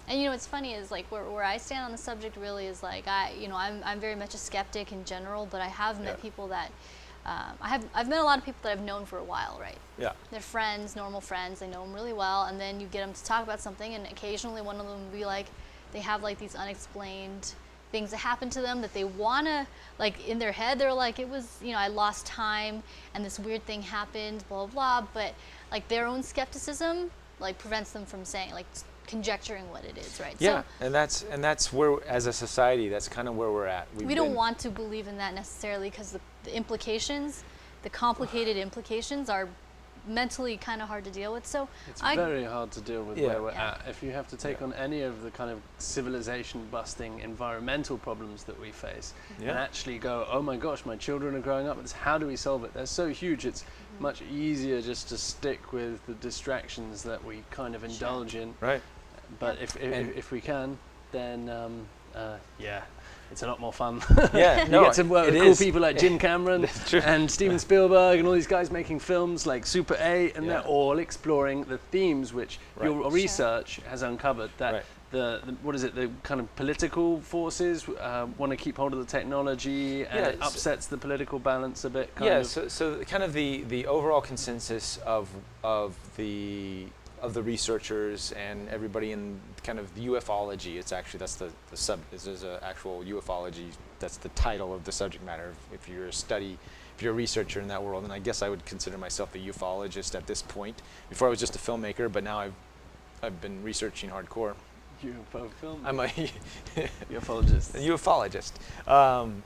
and you know what's funny is like where I stand on the subject really is like I'm very much a skeptic in general, but I have met people that I've met a lot of people that I've known for a while, right? Yeah. They're friends, normal friends. They know them really well, and then you get them to talk about something, and occasionally one of them will be like, they have like these unexplained things that happen to them that they wanna, like in their head they're like, it was, I lost time and this weird thing happened, blah blah blah, but like their own skepticism like prevents them from saying, like conjecturing what it is, right? Yeah, so, and that's where, as a society, that's kind of where we're at. We don't want to believe in that necessarily, because the implications, the complicated implications are mentally kind of hard to deal with. So it's very hard to deal with where we're at. If you have to take on any of the kind of civilization busting environmental problems that we face and actually go, oh my gosh, my children are growing up with this, how do we solve it? They're so huge, it's much easier just to stick with the distractions that we kind of indulge in. Right. But if we can, then it's a lot more fun. Yeah, you get to work with cool people like Jim Cameron true. and Steven Spielberg and all these guys making films like Super 8, and they're all exploring the themes which your research has uncovered. That the what is it? The kind of political forces want to keep hold of the technology, and it upsets the political balance a bit. So kind of the overall consensus of the researchers and everybody in kind of the ufology, it's actually, that's the sub, this is an actual ufology, that's the title of the subject matter. If you're a researcher in that world, and I guess I would consider myself a ufologist at this point. Before I was just a filmmaker, but now I've been researching hardcore. UFO film. I'm a ufologist. A ufologist.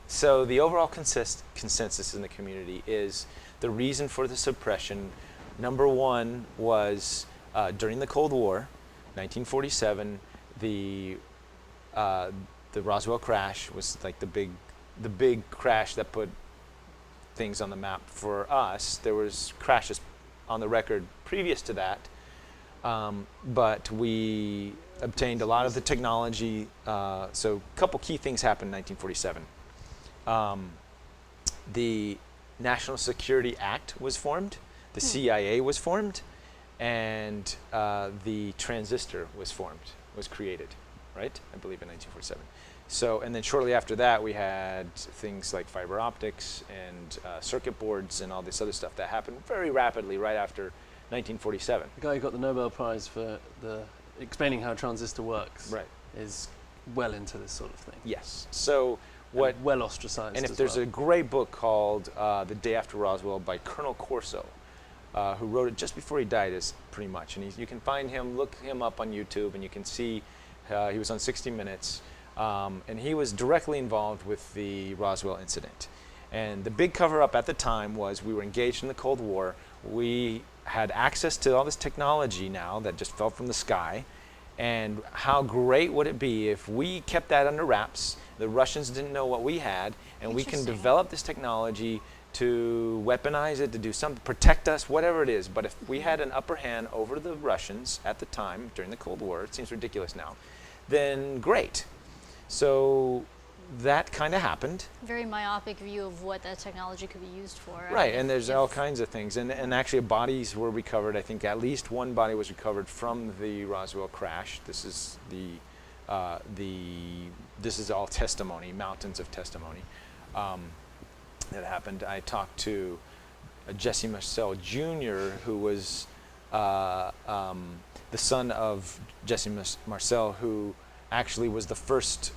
So the overall consensus in the community is the reason for the suppression, number one, was during the Cold War, 1947, the Roswell crash was like the big crash that put things on the map for us. There was crashes on the record previous to that, but we obtained a lot of the technology. So a couple key things happened in 1947. The National Security Act was formed, the CIA was formed, and the transistor was created, right? I believe in 1947. So, and then shortly after that, we had things like fiber optics and circuit boards and all this other stuff that happened very rapidly right after 1947. The guy who got the Nobel Prize for explaining how a transistor works is well into this sort of thing. Yes. So well ostracized. And if there's a great book called The Day After Roswell by Colonel Corso, who wrote it just before he died, is pretty much. And you can find him, look him up on YouTube, and you can see he was on 60 Minutes. And he was directly involved with the Roswell incident. And the big cover-up at the time was we were engaged in the Cold War. We had access to all this technology now that just fell from the sky. And how great would it be if we kept that under wraps, the Russians didn't know what we had, and we can develop this technology to weaponize it, to do something, protect us, whatever it is. But if we had an upper hand over the Russians at the time, during the Cold War, it seems ridiculous now, then great. So that kind of happened. Very myopic view of what that technology could be used for. Right, and there's all kinds of things. And actually bodies were recovered. I think at least one body was recovered from the Roswell crash. This is this is all testimony, mountains of testimony that happened. I talked to Jesse Marcel Jr., who was the son of Jesse Marcel, who actually was the first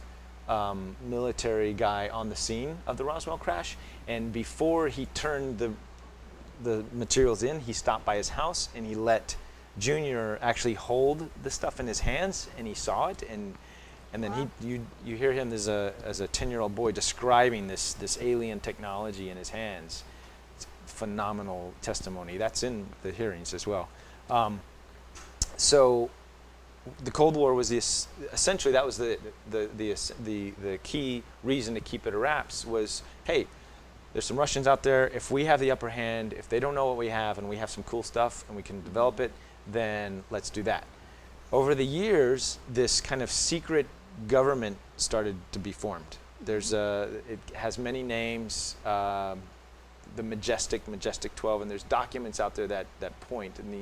military guy on the scene of the Roswell crash. And before he turned the materials in, he stopped by his house and he let Junior actually hold the stuff in his hands, and he saw it, and then Wow. you hear him as a 10-year-old boy describing this alien technology in his hands. It's phenomenal testimony. That's in the hearings as well. So the Cold War was this, essentially that was the key reason to keep it a wraps was, hey, there's some Russians out there. If we have the upper hand, if they don't know what we have and we have some cool stuff and we can develop it, then let's do that. Over the years, this kind of secret government started to be formed. There's it has many names, the Majestic 12, and there's documents out there that point, and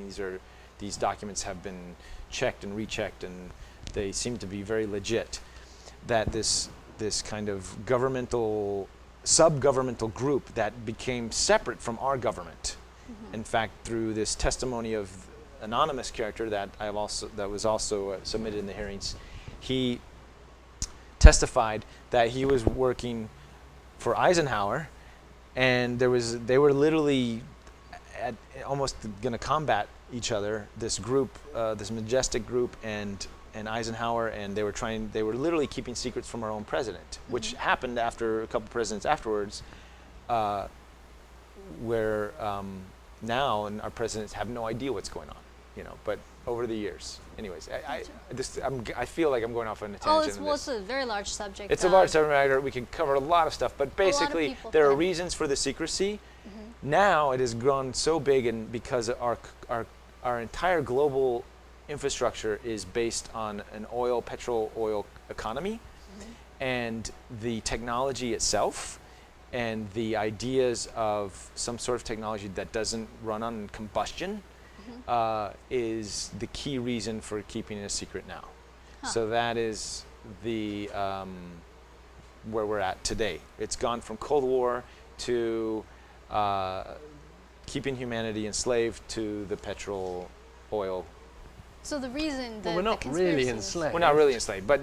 these documents have been checked and rechecked, and they seem to be very legit, that this kind of sub-governmental group that became separate from our government. In fact, through this testimony of anonymous character that was also submitted in the hearings, he testified that he was working for Eisenhower, and they were literally almost going to combat each other. This group, this Majestic group, and Eisenhower, and they were literally keeping secrets from our own president, which happened after a couple presidents afterwards, where now and our presidents have no idea what's going on, but over the years. Anyways, I feel like I'm going off on a tangent. It's a very large subject. It's a large subject matter. We can cover a lot of stuff, but basically there are reasons for the secrecy. Now it has grown so big, and because our entire global infrastructure is based on an petrol oil economy, and the technology itself and the ideas of some sort of technology that doesn't run on combustion is the key reason for keeping it a secret now. So that is the where we're at today. It's gone from Cold War to keeping humanity enslaved to the petrol oil. So the reason that we're not really enslaved. We're not really enslaved, but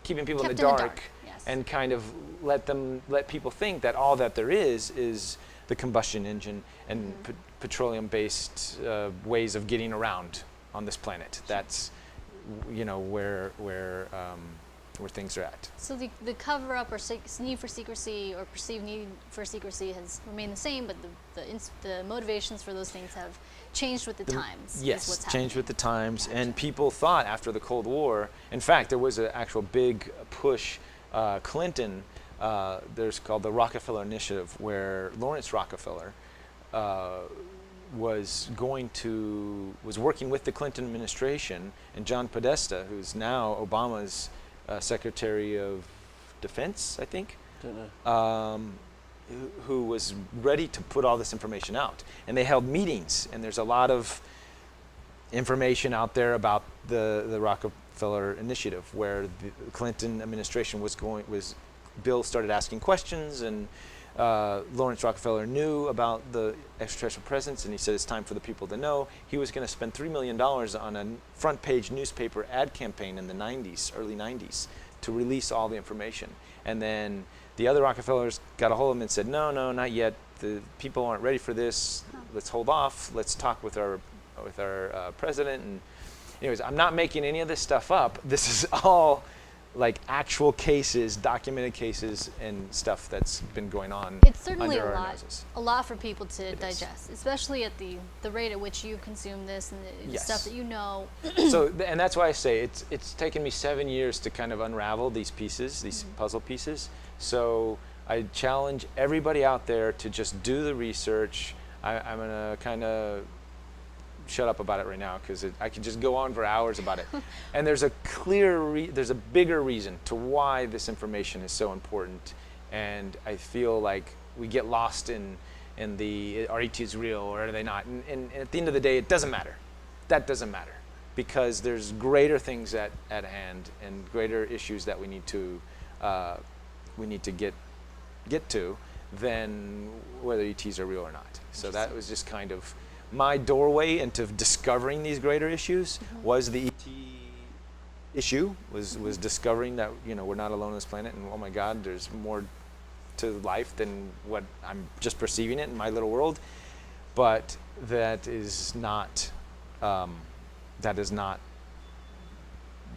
keeping people in the dark, yes. and kind of let people think that all that there is the combustion engine and petroleum-based ways of getting around on this planet. That's where things are at. So the cover-up or need for secrecy or perceived need for secrecy has remained the same, but the motivations for those things have changed with the times. Yes, is what's changed with the times. Gotcha. And people thought after the Cold War, in fact, there was an actual big push. Clinton, there's called the Rockefeller Initiative, where Lawrence Rockefeller was working with the Clinton administration, and John Podesta, who's now Obama's Secretary of Defense, I think. Don't know. Who was ready to put all this information out. And they held meetings, and there's a lot of information out there about the Rockefeller Initiative, where the Clinton administration Bill started asking questions, and Lawrence Rockefeller knew about the extraterrestrial presence, and he said it's time for the people to know. He was going to spend $3 million on a front page newspaper ad campaign in the early 90s, to release all the information. And then the other Rockefellers got a hold of him and said, no, not yet. The people aren't ready for this. Let's hold off. Let's talk with our president. And anyways, I'm not making any of this stuff up. This is all like actual cases, documented cases, and stuff that's been going on. It's certainly under our noses. a lot for people to digest, especially at the rate at which you consume this and the stuff that you know. And that's why I say it's taken me 7 years to kind of unravel these pieces, these puzzle pieces. So I challenge everybody out there to just do the research. I'm gonna kind of shut up about it right now, because I could just go on for hours about it. And there's a there's a bigger reason to why this information is so important. And I feel like we get lost in the are ETs real or are they not? And at the end of the day, it doesn't matter. That doesn't matter, because there's greater things at hand and greater issues that we need to get to than whether ETs are real or not. So that was just kind of my doorway into discovering these greater issues, was the ET issue was discovering that we're not alone on this planet, and oh my God, there's more to life than what I'm just perceiving it in my little world. But that is not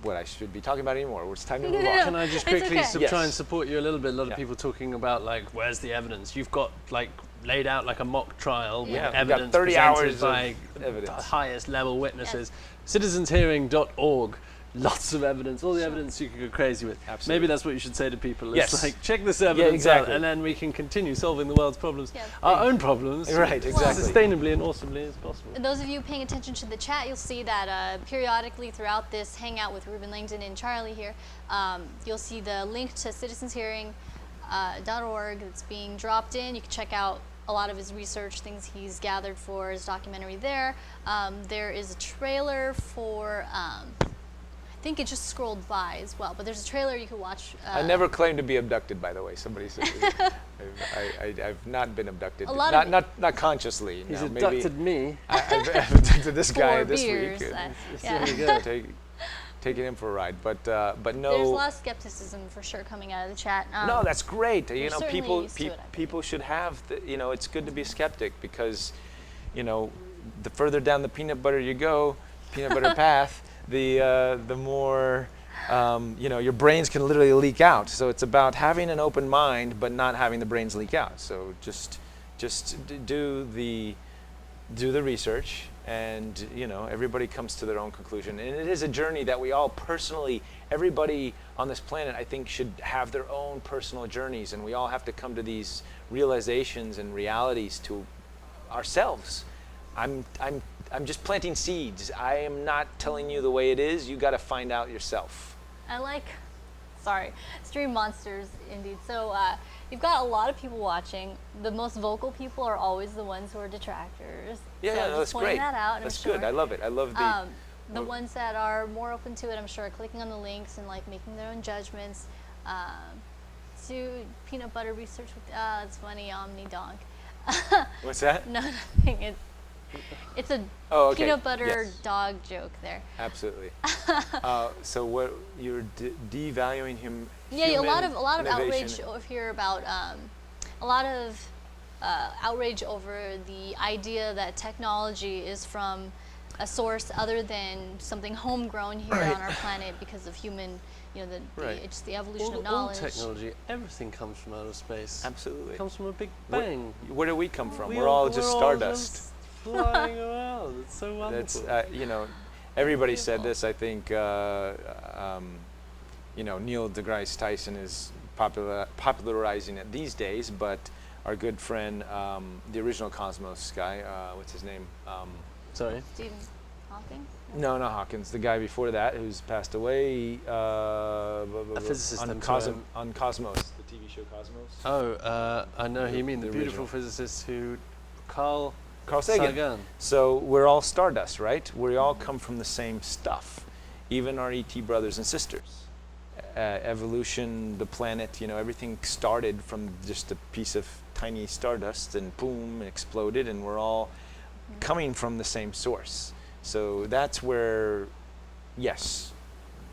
what I should be talking about anymore. It's time to move on. Can I just It's quickly okay. try and Yes. support you a little bit? A lot Yeah. of people talking about like, where's the evidence? You've got like laid out like a mock trial with Yeah, we've got evidence 30 presented hours of by evidence. the highest level witnesses. Citizenshearing.org. Lots of evidence, all the evidence you could go crazy with. Absolutely. Maybe that's what you should say to people. It's Yes. like, check this evidence exactly. out, and then we can continue solving the world's problems, Yeah. our own problems, Right, exactly. sustainably and awesomely as possible. And those of you paying attention to the chat, you'll see that periodically throughout this hangout with Reuben Langdon and Charlie here, you'll see the link to citizenshearing.org that's being dropped in. You can check out a lot of his research, things he's gathered for his documentary there. There is a trailer for, I think it just scrolled by as well, but there's a trailer you can watch. I never claimed to be abducted, by the way. Somebody said I've not been abducted. A lot of- not consciously. He's no, abducted me. I've abducted this guy 4 this beers. week. Yeah. There you go. Taking him for a ride, but no. There's a lot of skepticism for sure coming out of the chat. No, that's great. we're certainly People used to it, I think. people should have it's good to be a skeptic because the further down the peanut butter path, the more your brains can literally leak out. So it's about having an open mind but not having the brains leak out. So just do the research, and everybody comes to their own conclusion, and it is a journey that we all personally, everybody on this planet, I think, should have their own personal journeys, and we all have to come to these realizations and realities to ourselves. I'm just planting seeds. I am not telling you the way it is. You got to find out yourself. Stream monsters indeed. So you've got a lot of people watching. The most vocal people are always the ones who are detractors. Yeah, so no, just that's pointing great. that out. That's I'm good. sure. I love it. I love The ones that are more open to it, I'm sure, are clicking on the links and like making their own judgments. Do peanut butter research with. It's funny, Omni Donk. What's that? No, nothing. It's a Okay. peanut butter Yes. dog joke there. Absolutely. So what you're devaluing him? Yeah, a lot of innovation. outrage here about a lot of outrage over the idea that technology is from a source other than something homegrown here Right. on our planet because of human, Right. it's the evolution of All knowledge. technology, everything comes from outer space. Absolutely. It comes from a big Where- bang. Where do we come from? We're all just stardust. just flying around. It's so That's wonderful. everybody said this. I think Neil deGrasse Tyson is popularizing it these days, but our good friend, the original Cosmos guy, what's his name? Sorry. Stephen Hawking? No, not Hawkins. The guy before that, who's passed away. A physicist, on I'm Cosmos, sorry. on Cosmos, the TV show Cosmos. Oh, I know who you mean. The The beautiful original. physicist who, Carl Sagan. Sagan. So we're all stardust, right? We all come from the same stuff, even our ET brothers and sisters. Evolution, the planet, everything started from just a piece of tiny stardust, and boom, it exploded, and we're all coming from the same source. So that's where, yes.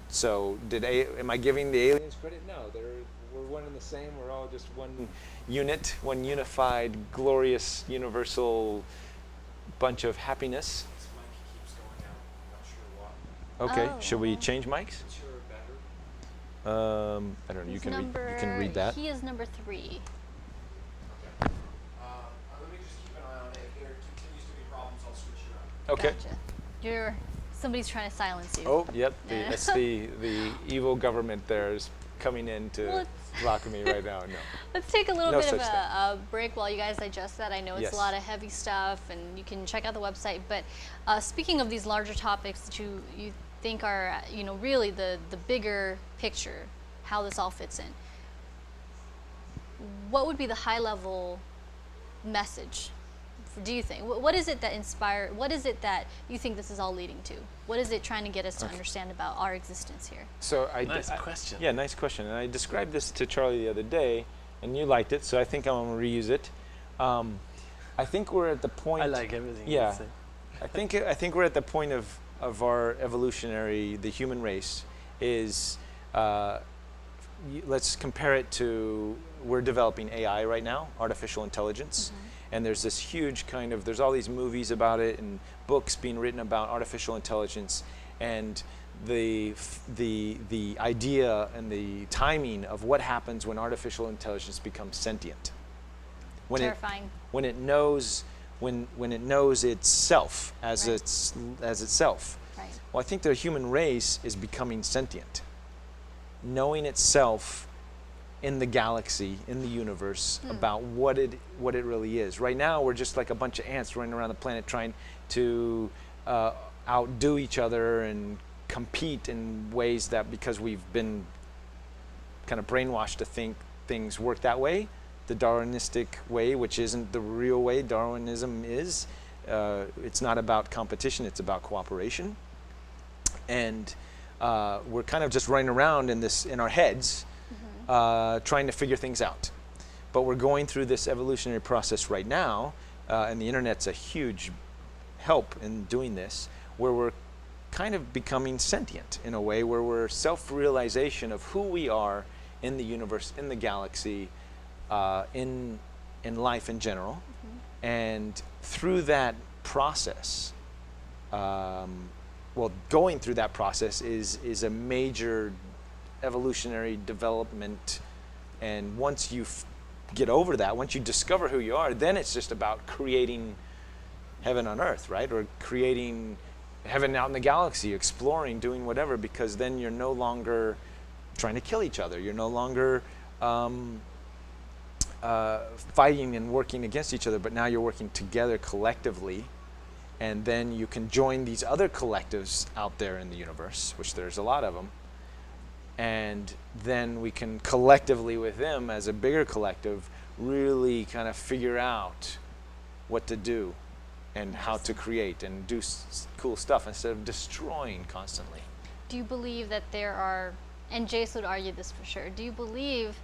So am I giving the aliens credit? No, we're one and the same. We're all just one unit, one unified, glorious, universal bunch of happiness. This mic keeps going out. I'm not sure why. Okay, should we change mics? It's sure better. I don't know. You He's can number, read that. He is number 3. Okay. Let me just keep an eye on it. If there continues to be problems, I'll switch it up. Okay. Gotcha. Somebody's trying to silence you. Oh, yep. Yeah. That's the evil government there is coming in to Well, block me right now. No. Let's take a little No bit of such thing. a break while you guys digest that. I know it's Yes. a lot of heavy stuff, and you can check out the website. But speaking of these larger topics that you think are, really the bigger picture, how this all fits in, what would be the high-level message? Do you think? What is it that what is it that you think this is all leading to? What is it trying to get us to understand about our existence here? So Nice question. Yeah, nice question. And I described this to Charlie the other day, and you liked it, so I think I'm going to reuse it. I think we're at the point. I like everything. Yeah. You say. I think we're at the point of our the human race, is let's compare it to, we're developing AI right now, artificial intelligence, and there's this huge kind of, there's all these movies about it and books being written about artificial intelligence, and the idea and the timing of what happens when artificial intelligence becomes sentient. When Terrifying. When it knows itself as itself. Right. Well, I think the human race is becoming sentient, knowing itself in the galaxy, in the universe, about what it really is. Right now, we're just like a bunch of ants running around the planet trying to outdo each other and compete in ways that, because we've been kind of brainwashed to think things work that way, the Darwinistic way, which isn't the real way. Darwinism is. It's not about competition, it's about cooperation. And we're kind of just running around in our heads, trying to figure things out. But we're going through this evolutionary process right now, and the internet's a huge help in doing this, where we're kind of becoming sentient in a way, where we're self-realization of who we are in the universe, in the galaxy, in life in general. And through that process, going through that process is a major evolutionary development. And once you get over that, once you discover who you are, then it's just about creating heaven on earth, right? Or creating heaven out in the galaxy, exploring, doing whatever, because then you're no longer trying to kill each other. You're no longer fighting and working against each other, but now you're working together collectively, and then you can join these other collectives out there in the universe, which there's a lot of them, and then we can collectively with them as a bigger collective really kind of figure out what to do and how to create and do cool stuff instead of destroying constantly. Do you believe that there are, and Jace would argue this for sure, do you believe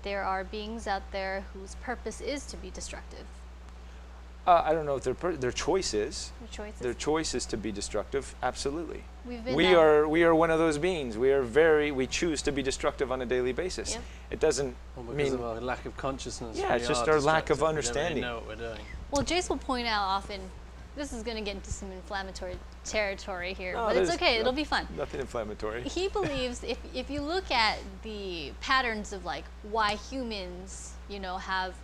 there are beings out there whose purpose is to be destructive? I don't know if their choice is. Their choice is to be destructive. Absolutely. We are one of those beings. We choose to be destructive on a daily basis. Yep. It doesn't because of our lack of consciousness. Yeah, it's just our lack of understanding. We don't really know what we're doing. Well, Jace will point out often, this is going to get into some inflammatory territory here, No, but it's okay, it'll be fun. Nothing inflammatory. He believes if you look at the patterns of like why humans, have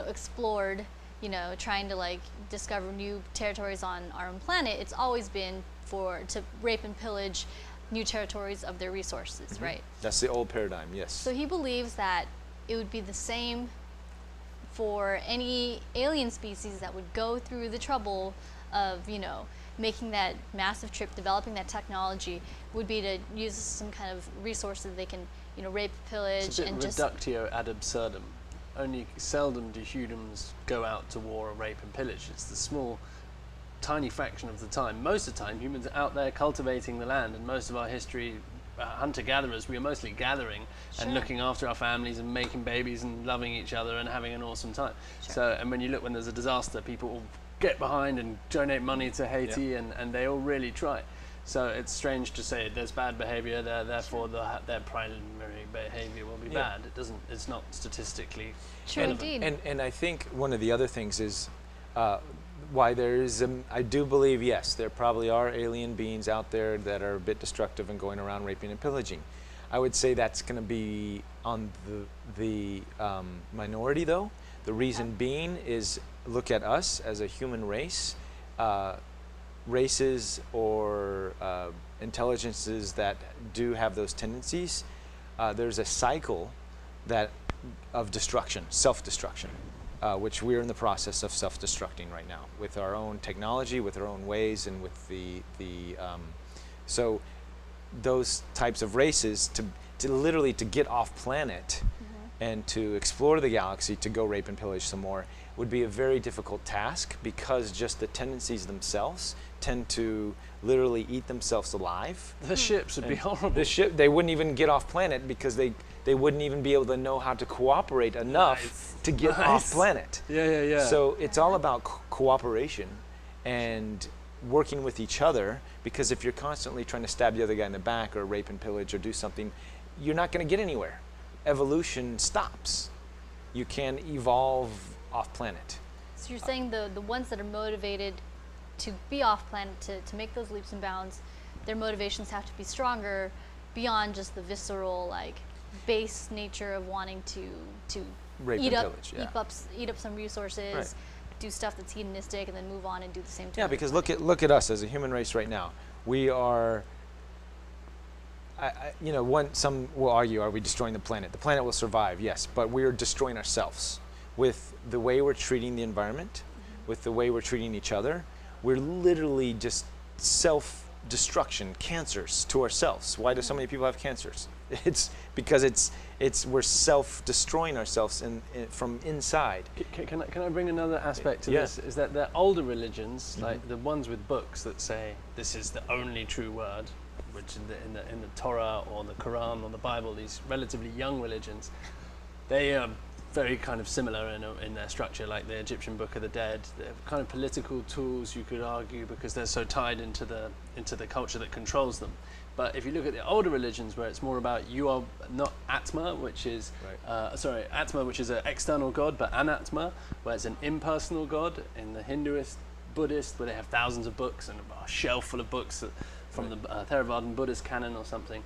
explored, trying to like discover new territories on our own planet, it's always been to rape and pillage new territories of their resources, right? That's the old paradigm, yes. So he believes that it would be the same for any alien species that would go through the trouble of, making that massive trip, developing that technology, would be to use some kind of resource that they can, rape, pillage, it's a bit and reductio ad absurdum. Only seldom do humans go out to war or rape and pillage. It's the small, tiny fraction of the time. Most of the time, humans are out there cultivating the land, and most of our history, hunter-gatherers, we are mostly gathering and looking after our families and making babies and loving each other and having an awesome time. Sure. So, and when you look, when there's a disaster, people will get behind and donate money to Haiti, and they all really try. So it's strange to say there's bad behavior there, therefore their primary behavior will be bad. It's not statistically True, indeed. And I think one of the other things is why there is, I do believe, yes, there probably are alien beings out there that are a bit destructive and going around raping and pillaging. I would say that's going to be on the minority, though. The reason being is, look at us as a human race. Races or intelligences that do have those tendencies, there's a cycle of destruction, self-destruction, which we're in the process of self-destructing right now with our own technology, with our own ways, and with so those types of races to literally to get off planet and to explore the galaxy, to go rape and pillage some more, would be a very difficult task, because just the tendencies themselves tend to literally eat themselves alive. The ships would be horrible. They wouldn't even get off planet, because they wouldn't even be able to know how to cooperate enough to get off planet. Yeah. So it's all about cooperation, and working with each other, because if you're constantly trying to stab the other guy in the back or rape and pillage or do something, you're not going to get anywhere. Evolution stops. You can evolve off planet. So you're saying the ones that are motivated to be off planet, to make those leaps and bounds, their motivations have to be stronger beyond just the visceral, like, base nature of wanting to Rape eat and up, pillage, yeah. eat up some resources, Right. do stuff that's hedonistic, and then move on and do the same to Yeah, another because planet. look at us as a human race right now. We are, some will argue, are we destroying the planet? The planet will survive, yes, but we're destroying ourselves with the way we're treating the environment, with the way we're treating each other. We're literally just self-destruction, cancers to ourselves. Why do so many people have cancers? It's because we're self-destroying ourselves from inside. Can I bring another aspect to Yeah. this? Is that the older religions, like the ones with books that say this is the only true word, which in the Torah or the Quran or the Bible, these relatively young religions, they are very kind of similar in their structure, like the Egyptian Book of the Dead. They're kind of political tools, you could argue, because they're so tied into the culture that controls them. But if you look at the older religions, where it's more about you are not Atma, which is Atma, which is an external god, but Anatma, where it's an impersonal god. In the Hinduist, Buddhist, where they have thousands of books and a shelf full of books from the Theravadan Buddhist canon or something,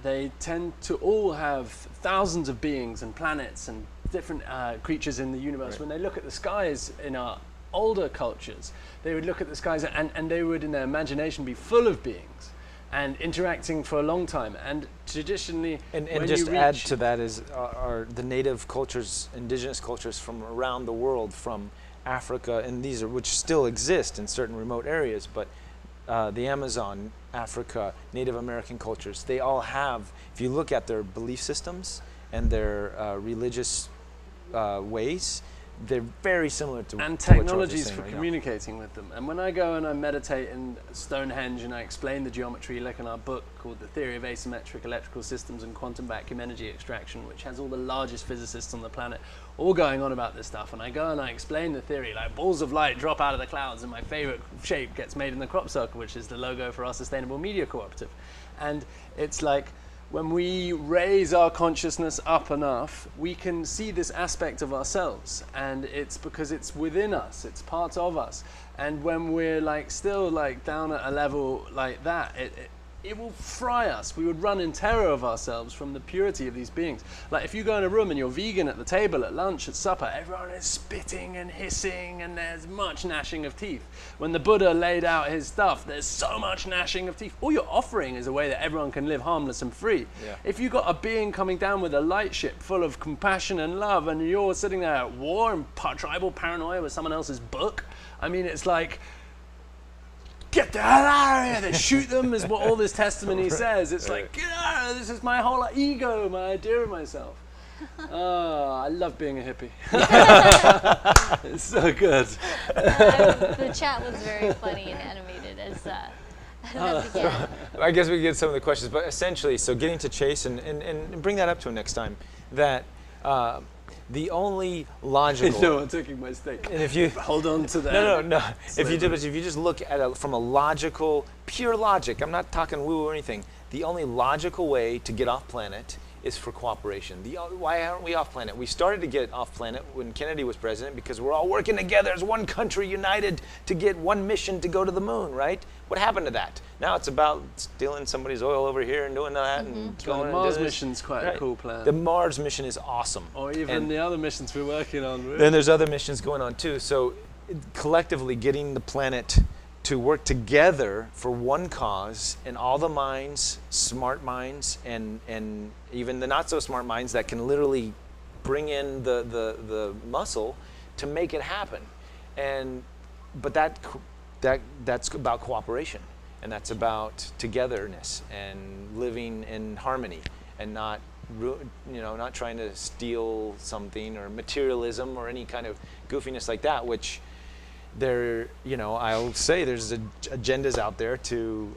they tend to all have thousands of beings and planets and different creatures in the universe. Right. When they look at the skies in our older cultures, they would look at the skies and they would, in their imagination, be full of beings and interacting for a long time. And traditionally, And when just you add reach- to that is are the native cultures, indigenous cultures from around the world, from Africa, and these are which still exist in certain remote areas, but the Amazon, Africa, Native American cultures, they all have, if you look at their belief systems and their religious ways, they're very similar to and to what George is technologies saying for right now. communicating with them. And when I go and I meditate in Stonehenge and I explain the geometry, like in our book called The Theory of Asymmetric Electrical Systems and Quantum Vacuum Energy Extraction, which has all the largest physicists on the planet all going on about this stuff, and I go and I explain the theory, like balls of light drop out of the clouds and my favorite shape gets made in the crop circle, which is the logo for our Sustainable Media Cooperative. And it's like, when we raise our consciousness up enough, we can see this aspect of ourselves, and it's because it's within us, it's part of us. And when we're like still like down at a level like that, it will fry us. We would run in terror of ourselves from the purity of these beings. Like if you go in a room and you're vegan at the table at lunch, at supper, everyone is spitting and hissing and there's much gnashing of teeth. When the Buddha laid out his stuff, there's so much gnashing of teeth. All you're offering is a way that everyone can live harmless and free. Yeah. If you got a being coming down with a light ship full of compassion and love and you're sitting there at war and tribal paranoia with someone else's book, I mean, it's like, get the hell out of here! They shoot them, is what all this testimony says. It's like, get out of here, this is my whole ego, my idea of myself. Oh, I love being a hippie. It's so good. The chat was very funny and animated as that began. I guess we can get some of the questions, but essentially, so getting to Chase and bring that up to him next time, that the only logical... No, I'm taking my steak. And if you... Hold on to that. No. If you just look at it from a logical, pure logic, I'm not talking woo or anything, the only logical way to get off planet is for cooperation. Why aren't we off planet? We started to get off planet when Kennedy was president because we're all working together as one country united to get one mission to go to the moon, right? What happened to that? Now it's about stealing somebody's oil over here and doing that and Well, going the and Mars doing this. mission's quite a Right. cool plan. The Mars mission is awesome. Or even And the other missions we're working on. then there's other missions going on too. So collectively getting the planet to work together for one cause, and all the minds, smart minds, and even the not so smart minds that can literally bring in the muscle to make it happen. But that's about cooperation, and that's about togetherness and living in harmony, and not trying to steal something or materialism or any kind of goofiness like that, which I'll say there's agendas out there to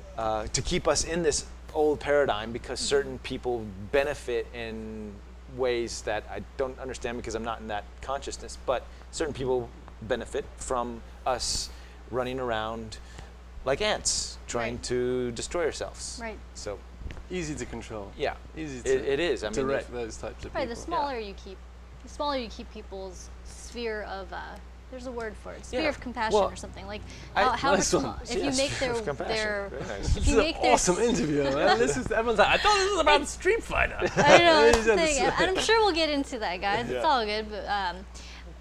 keep us in this old paradigm because certain people benefit in ways that I don't understand because I'm not in that consciousness, but certain people benefit from us running around like ants, trying Right. to destroy ourselves. Right. So, Easy to control. yeah, Easy to it is. I mean, direct those types of Right. people. The smaller you keep people's sphere of there's a word for it, sphere Yeah. of compassion Well, or something like. I- However Nice small, one. if you Yes, make sphere of compassion. their Very nice. if This you is make an their awesome interview, man. Everyone's like, I thought this was about Street Fighter. I know, that's the It's thing. just- And I'm sure we'll get into that, guys. It's Yeah. all good. But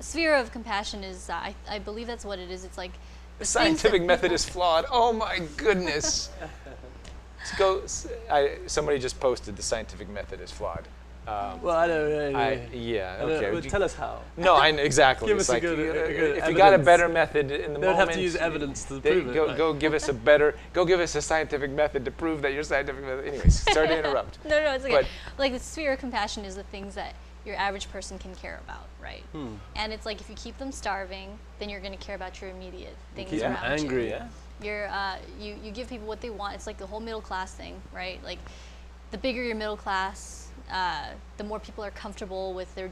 sphere of compassion is, I believe that's what it is. It's like the things scientific that method people- is flawed. Oh my goodness. Somebody just posted the scientific method is flawed. Well, I don't know. Yeah, I don't- okay. well, tell us how. No, I know exactly. Give It's us a like, good- a good if you got a evidence. better method in the They would moment, have to use evidence to they- prove it. right? go give us a better, go give us a scientific method to prove that your scientific method. Anyways, sorry to interrupt. No, it's okay. But- Like the sphere of compassion is the things that your average person can care about, right? And it's like if you keep them starving, then you're going to care about your immediate things keep them around angry. Yeah. you. You give people what they want. It's like the whole middle class thing, right? Like the bigger your middle class, the more people are comfortable with their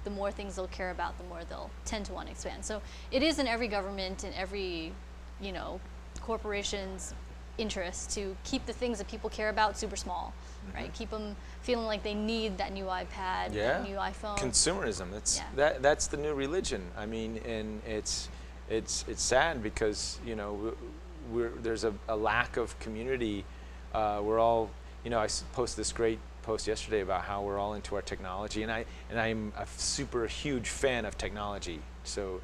the more things they'll care about, the more they'll tend to want to expand. So it is in every government and every, corporation's interest to keep the things that people care about super small, right? Keep them feeling like they need that new iPad, that new iPhone. Consumerism. That's Yeah. that's the new religion. I mean, and it's sad because there's a lack of community. We're all I posted this great post yesterday about how we're all into our technology, and I'm a super huge fan of technology. So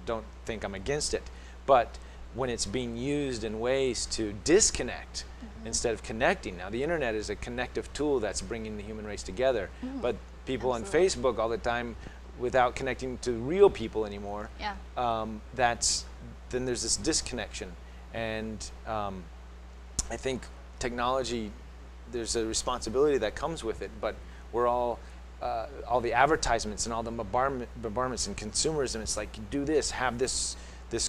don't think I'm against it, but when it's being used in ways to disconnect instead of connecting. Now the internet is a connective tool that's bringing the human race together, but people on Absolutely. Facebook all the time without connecting to real people anymore, Yeah. then there's this disconnection. And I think technology, there's a responsibility that comes with it, but we're all the advertisements and all the bombardments and consumerism, it's like, do this, have this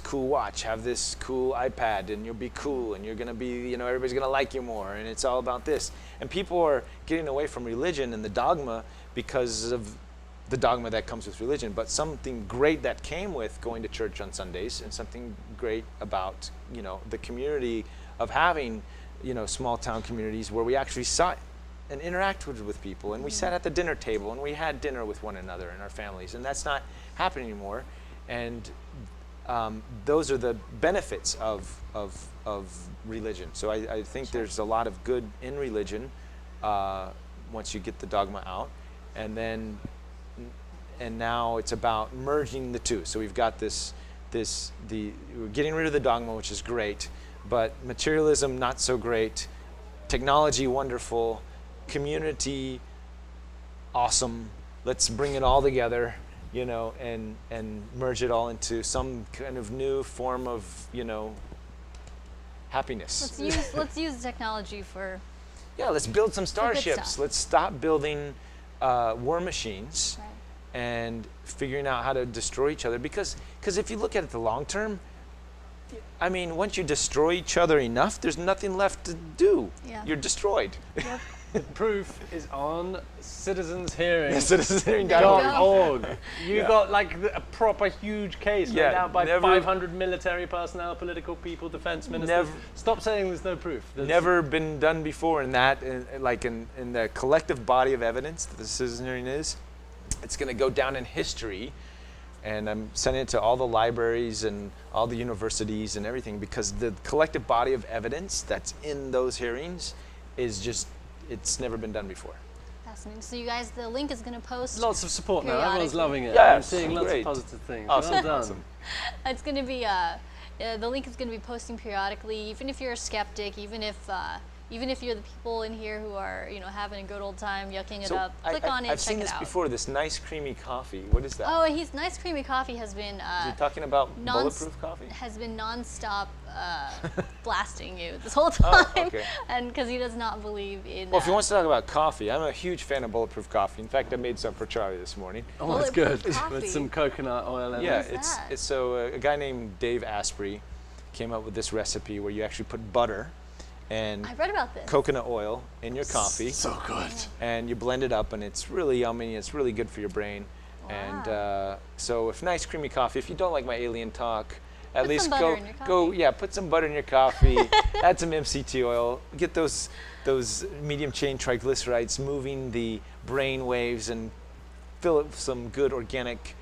cool watch, have this cool iPad, and you'll be cool, and you're gonna be, everybody's gonna like you more, and it's all about this. And people are getting away from religion and the dogma because of the dogma that comes with religion, but something great that came with going to church on Sundays, and something great about, the community of having, small town communities where we actually saw and interacted with people, and we sat at the dinner table and we had dinner with one another and our families, and that's not happening anymore. And those are the benefits of religion. So I think there's a lot of good in religion once you get the dogma out, and now it's about merging the two. So we've got we're getting rid of the dogma, which is great, but materialism not so great, technology wonderful, community awesome. Let's bring it all together, and merge it all into some kind of new form of, happiness. Let's use technology for Yeah, let's build some good starships. stuff. Let's stop building war machines right. and figuring out how to destroy each other. Because if you look at it the long term, I mean, once you destroy each other enough, there's nothing left to do. Yeah. You're destroyed. The proof is on citizenshearing.org. Citizenshearing.org. You Yeah. got like a proper huge case laid Yeah, out by never- 500 military personnel, political people, defense ministers. Never- Stop saying there's no proof. Never been done before in that, in the collective body of evidence that the citizen hearing is. It's going to go down in history, and I'm sending it to all the libraries and all the universities and everything, because the collective body of evidence that's in those hearings is just, it's never been done before. Fascinating. So you guys, the link is going to post. Lots of support now. Everyone's Periodically. loving it. Yeah, I'm seeing lots great. of positive things. Awesome, Well done. awesome. It's going to be the link is going to be posting periodically, even if you're a skeptic, even if you're the people in here who are having a good old time yucking it up. Click on it, I've check seen it this out. before. This nice creamy coffee. What is that? Oh, he's nice creamy coffee has been Is he talking about bulletproof coffee? has been nonstop blasting you this whole time, okay. and because he does not believe in. Well, if he wants to talk about coffee, I'm a huge fan of bulletproof coffee. In fact, I made some for Charlie this morning. Oh, that's good. Bulletproof coffee. With some coconut oil in Yeah, it. is that? it's so a guy named Dave Asprey came up with this recipe where you actually put butter and I read about this. coconut oil in your coffee, So good. and you blend it up, and it's really yummy. It's really good for your brain. Wow. And so if nice creamy coffee, if you don't like my alien talk, At Put least some butter in your coffee. yeah, put some butter in your coffee, add some MCT oil, get those medium chain triglycerides moving the brain waves, and fill it with some good organic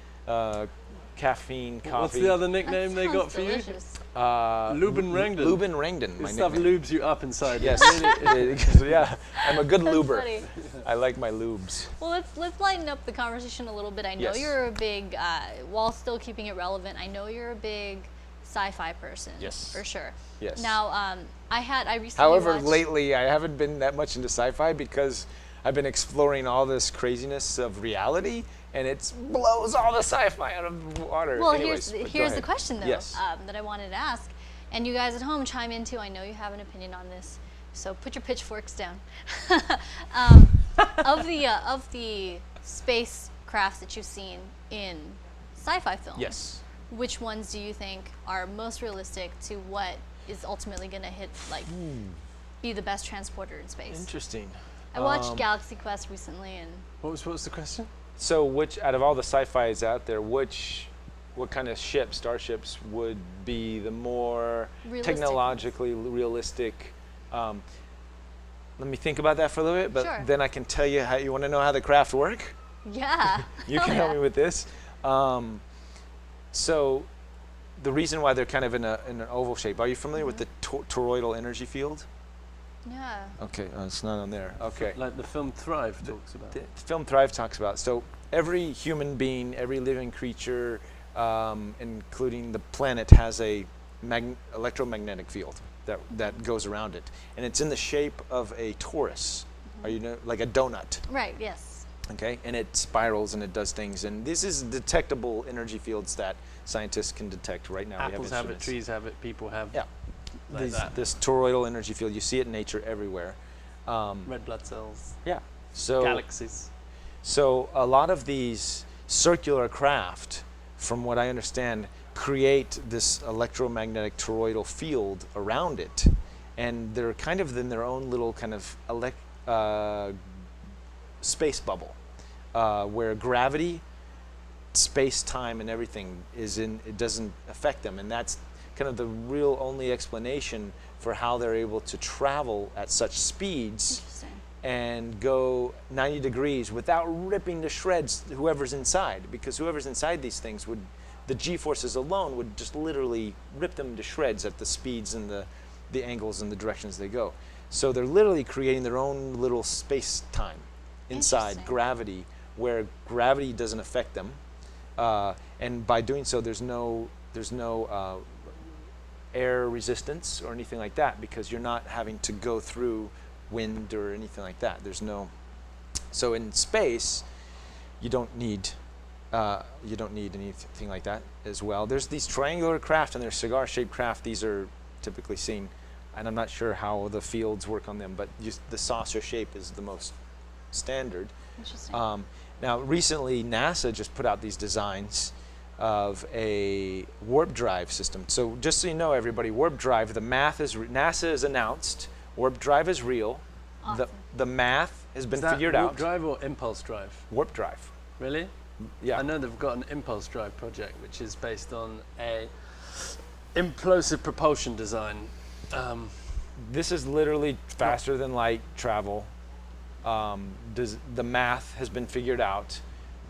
caffeine coffee. What's the other nickname they got for delicious. you? Reuben Langdon. Reuben Langdon, my This stuff nickname. lubes you up inside. Yes, Really. yeah, I'm a good That's luber. funny. I like my lubes. Well, let's lighten up the conversation a little bit. I know Yes. you're a big, while still keeping it relevant, I know you're a big sci-fi person. Yes. For sure. Yes. Now, I recently However, watched, lately I haven't been that much into sci-fi because I've been exploring all this craziness of reality, and it blows all the sci-fi out of the water. Well, Anyways, but go here's the ahead. question though, Yes. that I wanted to ask, and you guys at home chime in too. I know you have an opinion on this, so put your pitchforks down. Of the spacecrafts that you've seen in sci-fi films, Yes. which ones do you think are most realistic to what is ultimately going to be the best transporter in space? Interesting. I watched Galaxy Quest recently, and What was the question? So, which out of all the sci-fis out there, what kind of starships would be the more Realistic. technologically realistic? Let me think about that for a little bit, but Sure. then I can tell you how. You want to know how the craft work? yeah. You can help me with this. So, the reason why they're kind of in an oval shape. Are you familiar with the toroidal energy field? Yeah. Okay, it's not on there. Okay. Like the film Thrive talks about. The film Thrive talks about. So every human being, every living creature, including the planet, has a electromagnetic field that goes around it, and it's in the shape of a torus. Are you know, like a donut? Right. Yes. Okay, and it spirals and it does things, and this is detectable energy fields that scientists can detect right now. Apples we have have it, instruments. trees have it, people have Yeah. like that. This toroidal energy field, you see it in nature everywhere. Red blood cells, Yeah. So galaxies. So a lot of these circular craft, from what I understand, create this electromagnetic toroidal field around it, and they're kind of in their own little kind of space bubble, where gravity, space, time, and everything it doesn't affect them, and that's kind of the real only explanation for how they're able to travel at such speeds Interesting. and go 90 degrees without ripping to shreds whoever's inside, because whoever's inside these things the G-forces alone would just literally rip them to shreds at the speeds and the angles and the directions they go. So they're literally creating their own little space-time inside Interesting. gravity, where gravity doesn't affect them, and by doing so, there's no air resistance or anything like that, because you're not having to go through wind or anything like that. So in space, you don't need anything like that as well. There's these triangular craft and there's cigar-shaped craft. These are typically seen, and I'm not sure how the fields work on them, but the saucer shape is the most standard. Interesting. Now, recently, NASA just put out these designs of a warp drive system. So just so you know, everybody, warp drive, the math is, NASA has announced warp drive is real. Awesome. The math has been Is that figured warp out. drive or impulse drive? Warp drive. Really? Yeah. I know they've got an impulse drive project, which is based on a implosive propulsion design. This is literally faster than light travel. The math has been figured out,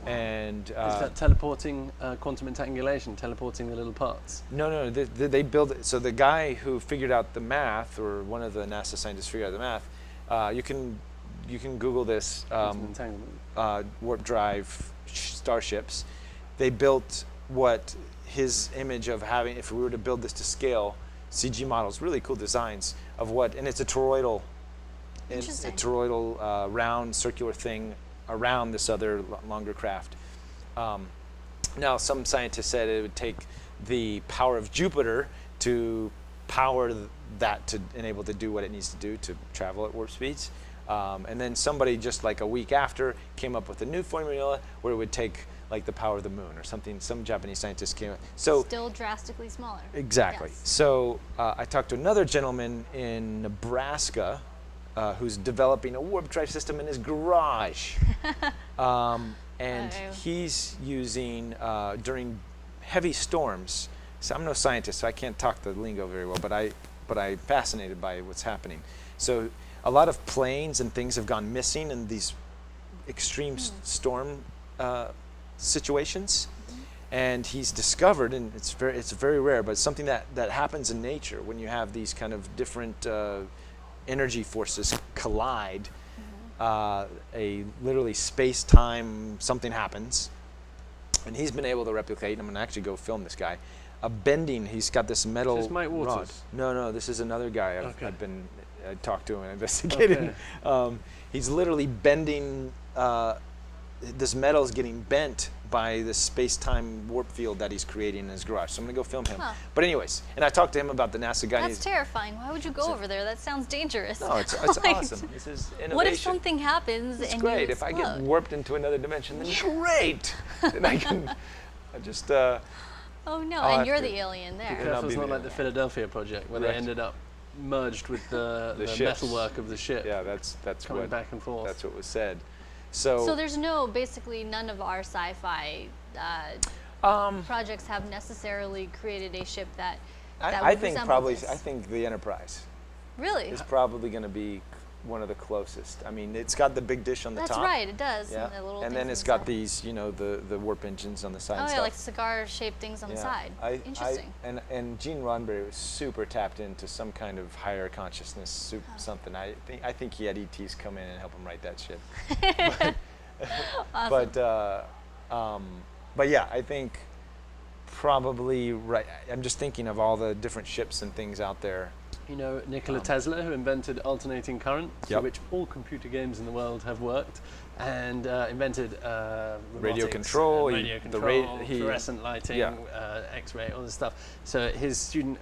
and Is that teleporting quantum entangulation, teleporting the little parts? no, they build it. So the guy who figured out the math, or one of the NASA scientists figured out the math, you can Google this. Quantum entanglement. Warp drive starships. They built what his image of having, if we were to build this to scale, CG models, really cool designs of what, and it's a toroidal, Interesting. round circular thing around this other longer craft. Now, some scientists said it would take the power of Jupiter to power that to enable it to do what it needs to do to travel at warp speeds. And then somebody just like a week after came up with a new formula where it would take like the power of the moon or something. Some Japanese scientists came up. So Still drastically smaller. exactly. Yes. So I talked to another gentleman in Nebraska who's developing a warp drive system in his garage. And Uh-oh. he's using, during heavy storms, So I'm no scientist, so I can't talk the lingo very well, but I'm fascinated by what's happening. So a lot of planes and things have gone missing in these extreme storm situations, and he's discovered, and it's very rare, but it's something that happens in nature when you have these kind of different energy forces collide. A literally space-time something happens, and he's been able to replicate, and I'm going to actually go film this guy, a bending. He's got this metal Is this Mike Waters? rod. No, this is another guy Okay. I talked to and investigated. Okay. He's literally bending, this metal is getting bent by this space-time warp field that he's creating in his garage. So I'm going to go film him. Huh. But anyways, and I talked to him about the NASA guy. and That's he's- terrifying. Why would you go over there? That sounds dangerous. No, it's Like, awesome. This is innovation. What if something happens It's and great. you If I get explode? warped into another dimension, then great. Then I can just, Oh no, I'll and have you're to- the alien there. I'll Careful, be it's not there. like the Philadelphia project where they Correct. ended up merged with the ships. metalwork of the ship, Yeah, that's coming what back and forth. that's what was said. So, So there's basically none of our sci-fi projects have necessarily created a ship that I would think resemble probably this. I think the Enterprise Really? is probably going to be one of the closest. I mean, it's got the big dish on the That's top. right, it does. Yeah. And, the little And then things it's got inside. these, the warp engines on the side. Oh and yeah, stuff. like cigar-shaped things on the Yeah. side. Interesting. And Gene Roddenberry was super tapped into some kind of higher consciousness, something. I think he had ETs come in and help him write that shit. Awesome. But yeah, I think probably right. I'm just thinking of all the different ships and things out there. You know Nikola Tesla, who invented alternating current, through Yep. which all computer games in the world have worked, and invented Radio robotics, control, radio the control, he- fluorescent lighting, yeah. X-ray, all this stuff. So his student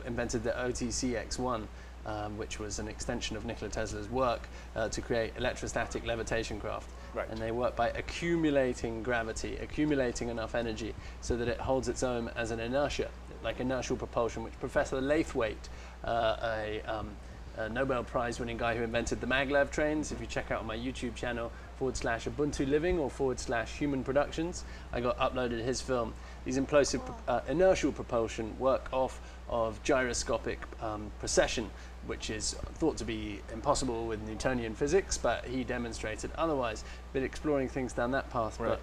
invented the OTC-X1, which was an extension of Nikola Tesla's work to create electrostatic levitation craft. Right. And they work by accumulating gravity, accumulating enough energy so that it holds its own as an inertia, like inertial propulsion, which Professor Lathwaite, a Nobel Prize winning guy who invented the maglev trains, if you check out on my YouTube channel /Ubuntu Living or /Human Productions, I got uploaded his film. These implosive inertial propulsion work off of gyroscopic precession, which is thought to be impossible with Newtonian physics, but he demonstrated otherwise. Been exploring things down that path. Right.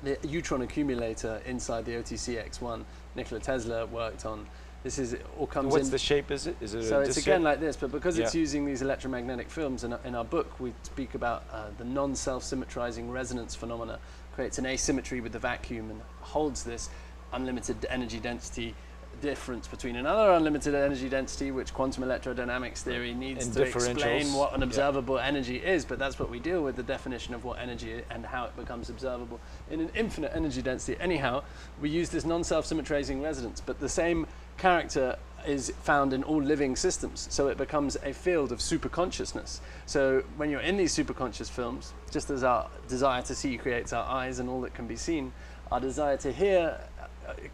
But the neutron accumulator inside the OTC-X1, Nikola Tesla worked on. This is all comes What's in. the shape? Is it? Is it So a it's disc again shape? like this, but because it's Yeah. using these electromagnetic films, in our book we speak about the non-self-symmetrizing resonance phenomena, creates an asymmetry with the vacuum and holds this unlimited energy density difference between another unlimited energy density, which quantum electrodynamics theory needs And to explain differentials. what an Yeah. observable energy is, but that's what we deal with, the definition of what energy is and how it becomes observable in an infinite energy density. Anyhow, we use this non-self-symmetrizing resonance, but the same character is found in all living systems, so it becomes a field of superconsciousness. So when you're in these superconscious films, just as our desire to see creates our eyes and all that can be seen, our desire to hear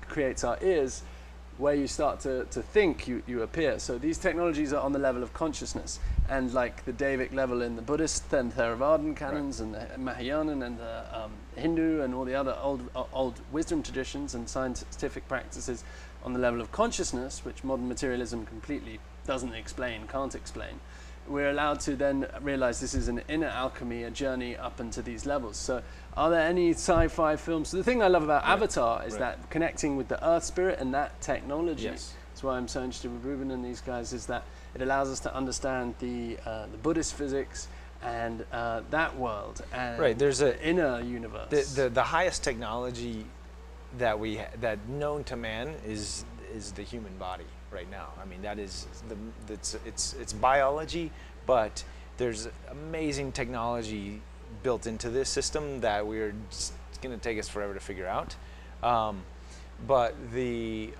creates our ears. Where you start to think, you appear. So these technologies are on the level of consciousness, and like the Davic level in the Buddhist and Theravadan canons, and the Mahayana and the Hindu and all the other old wisdom traditions and scientific practices on the level of consciousness, which modern materialism completely doesn't explain, can't explain. We're allowed to then realize this is an inner alchemy, a journey up into these levels. So are there any sci-fi films? So the thing I love about Avatar is that connecting with the earth spirit and that technology. Yes. That's why I'm so interested with Reuben and these guys, is that it allows us to understand the Buddhist physics and that world and Right, there's the inner universe. the highest technology that that known to man is the human body right now. I mean, that is it's biology, but there's amazing technology built into this system that it's going to take us forever to figure out. But the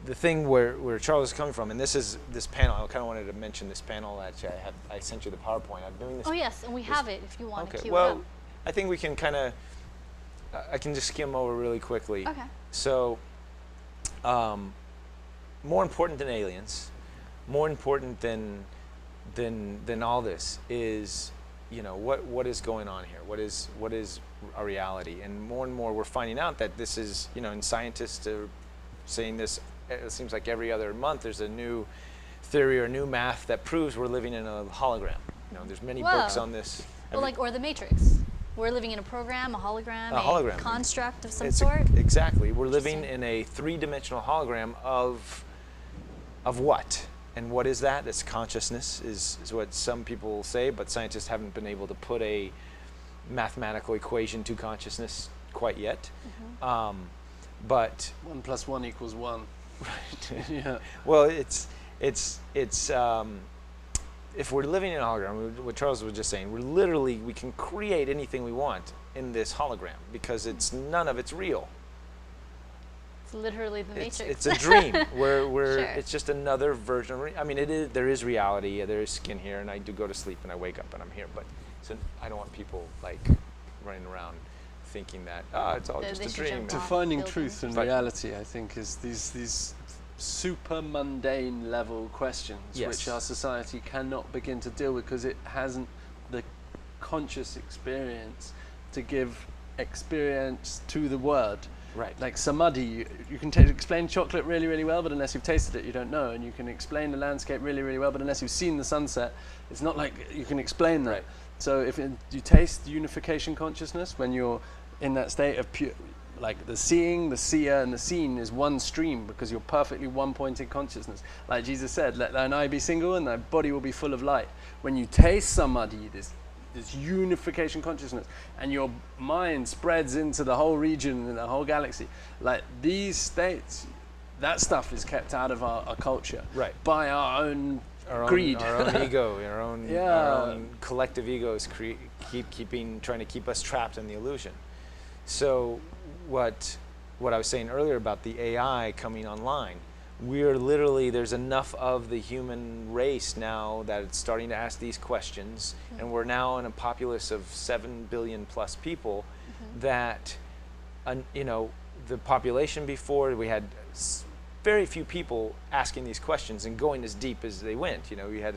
thing where Charles is coming from, and this panel, I kind of wanted to mention this panel that I sent you the PowerPoint. I'm doing this. Oh yes, and we have it if you want to Okay. cue it Well, up. I think we can kind of. I can just skim over really quickly. Okay. So, more important than aliens, more important than all this is, what is going on here? What is our reality? And more we're finding out that this is, and scientists are saying this, it seems like every other month there's a new theory or new math that proves we're living in a hologram. You know, there's many books on this. Well, like, or the Matrix. We're living in a program, a hologram, construct of some sort. Exactly. We're living in a three-dimensional hologram of what? And what is that? It's consciousness, is what some people say, but scientists haven't been able to put a mathematical equation to consciousness quite yet. But 1 + 1 = 1. Right. Yeah. Well, it's if we're living in a hologram, what Charles was just saying, we can create anything we want in this hologram because none of it's real. It's literally the Matrix. It's a dream. Sure. It's just another version. I mean, there is reality. There is skin here, and I do go to sleep and I wake up and I'm here. But I don't want people like running around thinking that it's all just a dream. Defining truth and reality, I think, is these super mundane level questions which our society cannot begin to deal with because it hasn't the conscious experience to give experience to the word. Right. Like samadhi, you can explain chocolate really, really well, but unless you've tasted it, you don't know. And you can explain the landscape really, really well, but unless you've seen the sunset, it's not like you can explain that. Right. So if you taste unification consciousness when you're in that state of pure, like the seeing, the seer, and the seen is one stream because you're perfectly one-pointed consciousness. Like Jesus said, let thine eye be single and thy body will be full of light. When you taste samadhi, this unification consciousness, and your mind spreads into the whole region and the whole galaxy, like these states, that stuff is kept out of our culture by our own greed. Our own ego, our own collective egos trying to keep us trapped in the illusion. So what I was saying earlier about the AI coming online, there's enough of the human race now that it's starting to ask these questions, and we're now in a populace of 7 billion plus people that, the population before, we had very few people asking these questions and going as deep as they went. We had,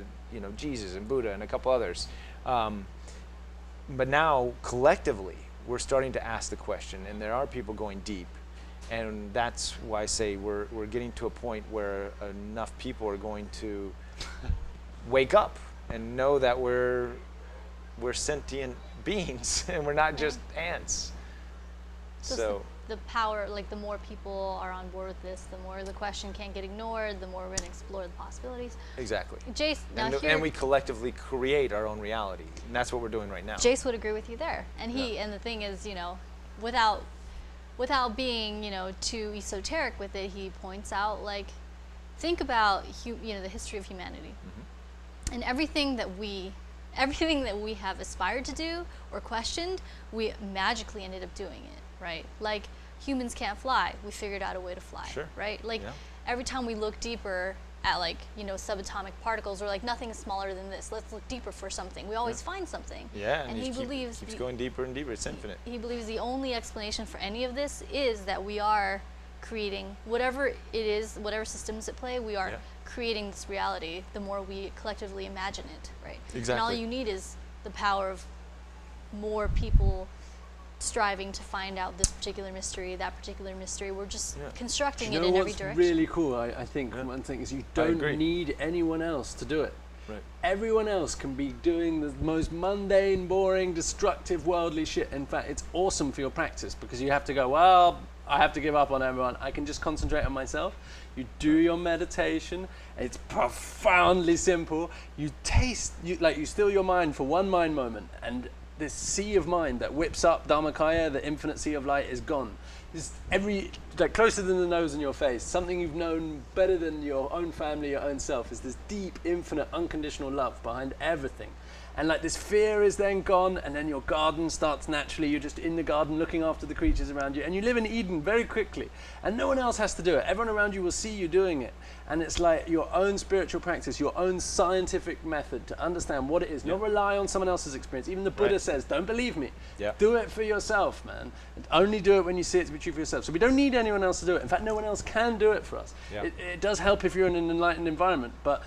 Jesus and Buddha and a couple others. But now, collectively, we're starting to ask the question, and there are people going deep. And that's why I say we're getting to a point where enough people are going to wake up and know that we're sentient beings and we're not just ants. So the power, like the more people are on board with this, the more the question can't get ignored, the more we're going to explore the possibilities. Exactly. Jace, and we collectively create our own reality, and that's what we're doing right now. Jace would agree with you there, and and the thing is, without being, too esoteric with it, he points out, like, think about, the history of humanity. And everything that we have aspired to do or questioned, we magically ended up doing it, right? Like, humans can't fly. We figured out a way to fly, right? Like, every time we look deeper at, like, subatomic particles, or like, nothing is smaller than this. Let's look deeper for something. We always find something. Yeah, and he believes keeps going deeper and deeper. It's infinite. He believes the only explanation for any of this is that we are creating whatever it is, whatever systems at play. We are creating this reality. The more we collectively imagine it, right? Exactly. And all you need is the power of more people striving to find out this particular mystery, that particular mystery. We're just constructing it in every direction. What's really cool, I think, one thing is you don't need anyone else to do it. Right. Everyone else can be doing the most mundane, boring, destructive, worldly shit. In fact, it's awesome for your practice because you have to go, well, I have to give up on everyone. I can just concentrate on myself. You do your meditation. It's profoundly simple. You still your mind for one mind moment, and this sea of mind that whips up Dharmakaya, the infinite sea of light, is gone. It's closer than the nose in your face. Something you've known better than your own family, your own self, is this deep, infinite, unconditional love behind everything. And like this fear is then gone, and then your garden starts naturally. You're just in the garden looking after the creatures around you, and you live in Eden very quickly. And no one else has to do it. Everyone around you will see you doing it. And it's like your own spiritual practice, your own scientific method to understand what it is. Not rely on someone else's experience. Even the Buddha says, don't believe me. Do it for yourself, man. And only do it when you see it to be true for yourself. So we don't need anyone else to do it. In fact, no one else can do it for us. It does help if you're in an enlightened environment, but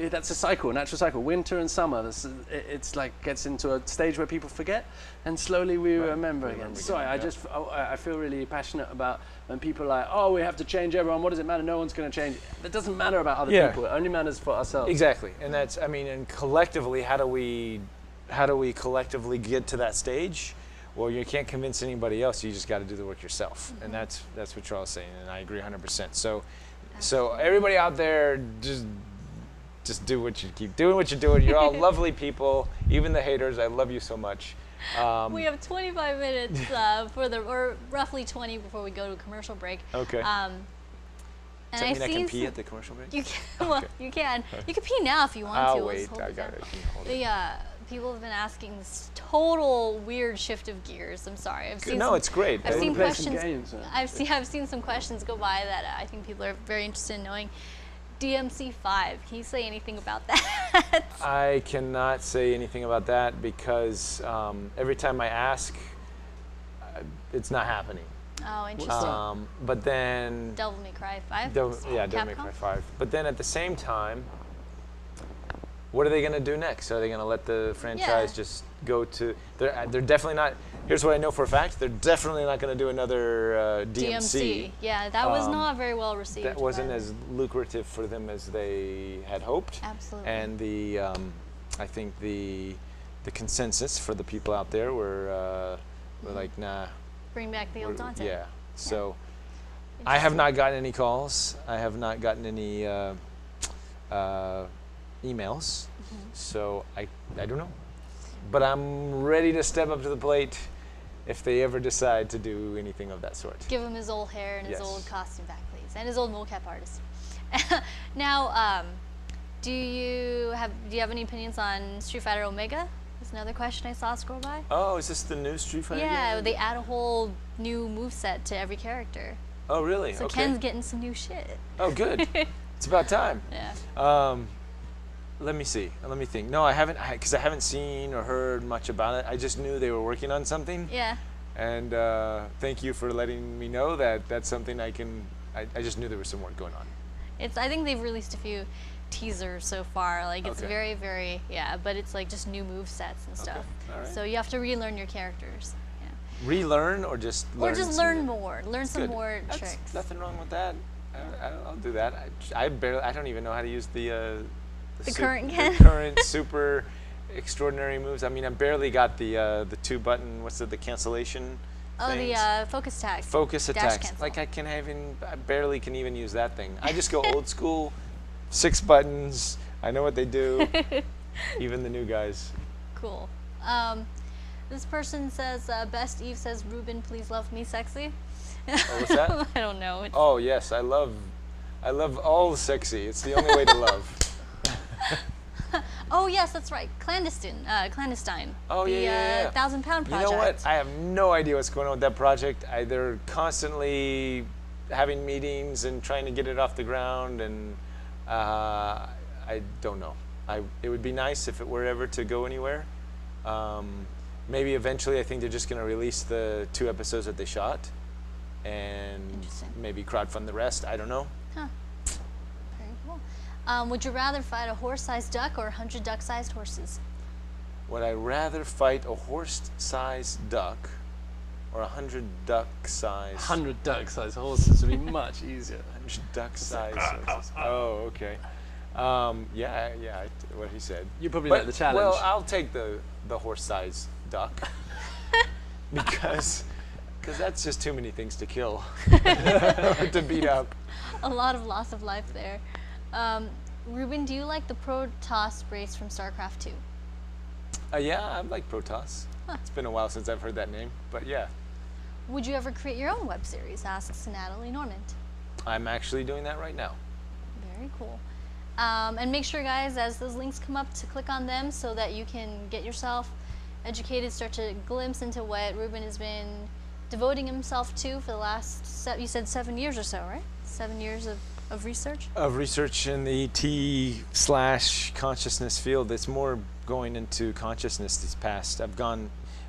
that's a cycle, a natural cycle. Winter and summer, it's like gets into a stage where people forget, and slowly we remember again. Sorry, I feel really passionate about when people are like, oh, we have to change everyone. What does it matter? No one's going to change. That doesn't matter about other people. It only matters for ourselves. Exactly, and that's, I mean, and collectively, how do we collectively get to that stage? Well, you can't convince anybody else. You just got to do the work yourself, and that's what Charles is saying, and I agree 100%. So everybody out there, just do what you keep doing what you're doing. You're all lovely people, even the haters. I love you so much. We have 25 minutes or roughly 20 before we go to a commercial break. Okay. And Does that mean I can pee at the commercial break? You can. Well, you can. You can pee now if you want to. I'll wait. I got it. People have been asking this total weird shift of gears. I'm sorry. It's great. I've seen play some questions. games, I've seen some questions go by that I think people are very interested in knowing. DMC5. Can you say anything about that? I cannot say anything about that because every time I ask, it's not happening. Oh, interesting. But then Devil May Cry 5. Devil May Cry 5. But then at the same time, what are they going to do next? Are they going to let the franchise just go to? They're definitely not. Here's what I know for a fact: they're definitely not going to do another DMC. Yeah, that was not very well received. That wasn't as lucrative for them as they had hoped. Absolutely. And I think the consensus for the people out there were like, nah. Bring back the old Dante. Yeah. So I have not gotten any calls. I have not gotten any emails. So I don't know. But I'm ready to step up to the plate if they ever decide to do anything of that sort. Give him his old hair and his old costume back, please, and his old mocap artist. Now, do you have any opinions on Street Fighter Omega? That's another question I saw scroll by. Oh, is this the new Street Fighter Yeah, game? they add a whole new moveset to every character. Oh, really? So okay. Ken's getting some new shit. Oh, good. It's about time. Yeah. Let me see. Let me think. No, I haven't, because I haven't seen or heard much about it. I just knew they were working on something. Yeah. And thank you for letting me know that that's something I just knew there was some work going on. I think they've released a few teasers so far. Like it's very, very, but it's like just new move sets and stuff. All right. So you have to relearn your characters. Yeah. Relearn or just learn? Or just learn more. Learn some more That's tricks. Nothing wrong with that. I'll do that. I don't even know how to use the current super extraordinary moves. I mean, I barely got the 2-button. What's the cancellation? Oh, things? the focus tag. Focus attacks. Cancel. Like I barely can even use that thing. I just go old school, 6 buttons. I know what they do. Even the new guys. Cool. This person says, Best Eve says, Reuben, please love me sexy. Oh, what's that? I don't know. Oh yes, I love all sexy. It's the only way to love. Oh yes, that's right. Clandestine. Oh yeah. 1,000-pound project. You know what? I have no idea what's going on with that project. They're constantly having meetings and trying to get it off the ground, and I don't know. It would be nice if it were ever to go anywhere. Maybe eventually, I think they're just going to release the 2 episodes that they shot, and maybe crowdfund the rest. I don't know. Huh. Very cool. Would you rather fight a horse-sized duck or 100 duck-sized horses? Would I rather fight a horse-sized duck or 100 duck-sized? 100 duck-sized horses would be much easier. 100 duck-sized horses. Oh, okay. Yeah, what he said. You probably like the challenge. Well, I'll take the horse-sized duck because that's just too many things to kill or to beat up. A lot of loss of life there. Reuben, do you like the Protoss race from StarCraft 2? Yeah, I like Protoss. Huh. It's been a while since I've heard that name, but yeah. Would you ever create your own web series? Asks Natalie Normand. I'm actually doing that right now. Very cool. And make sure, guys, as those links come up, to click on them so that you can get yourself educated, start to glimpse into what Reuben has been devoting himself to for the last, you said 7 years or so, right? 7 years of research? Of research in the ET/consciousness field. It's more going into consciousness this past.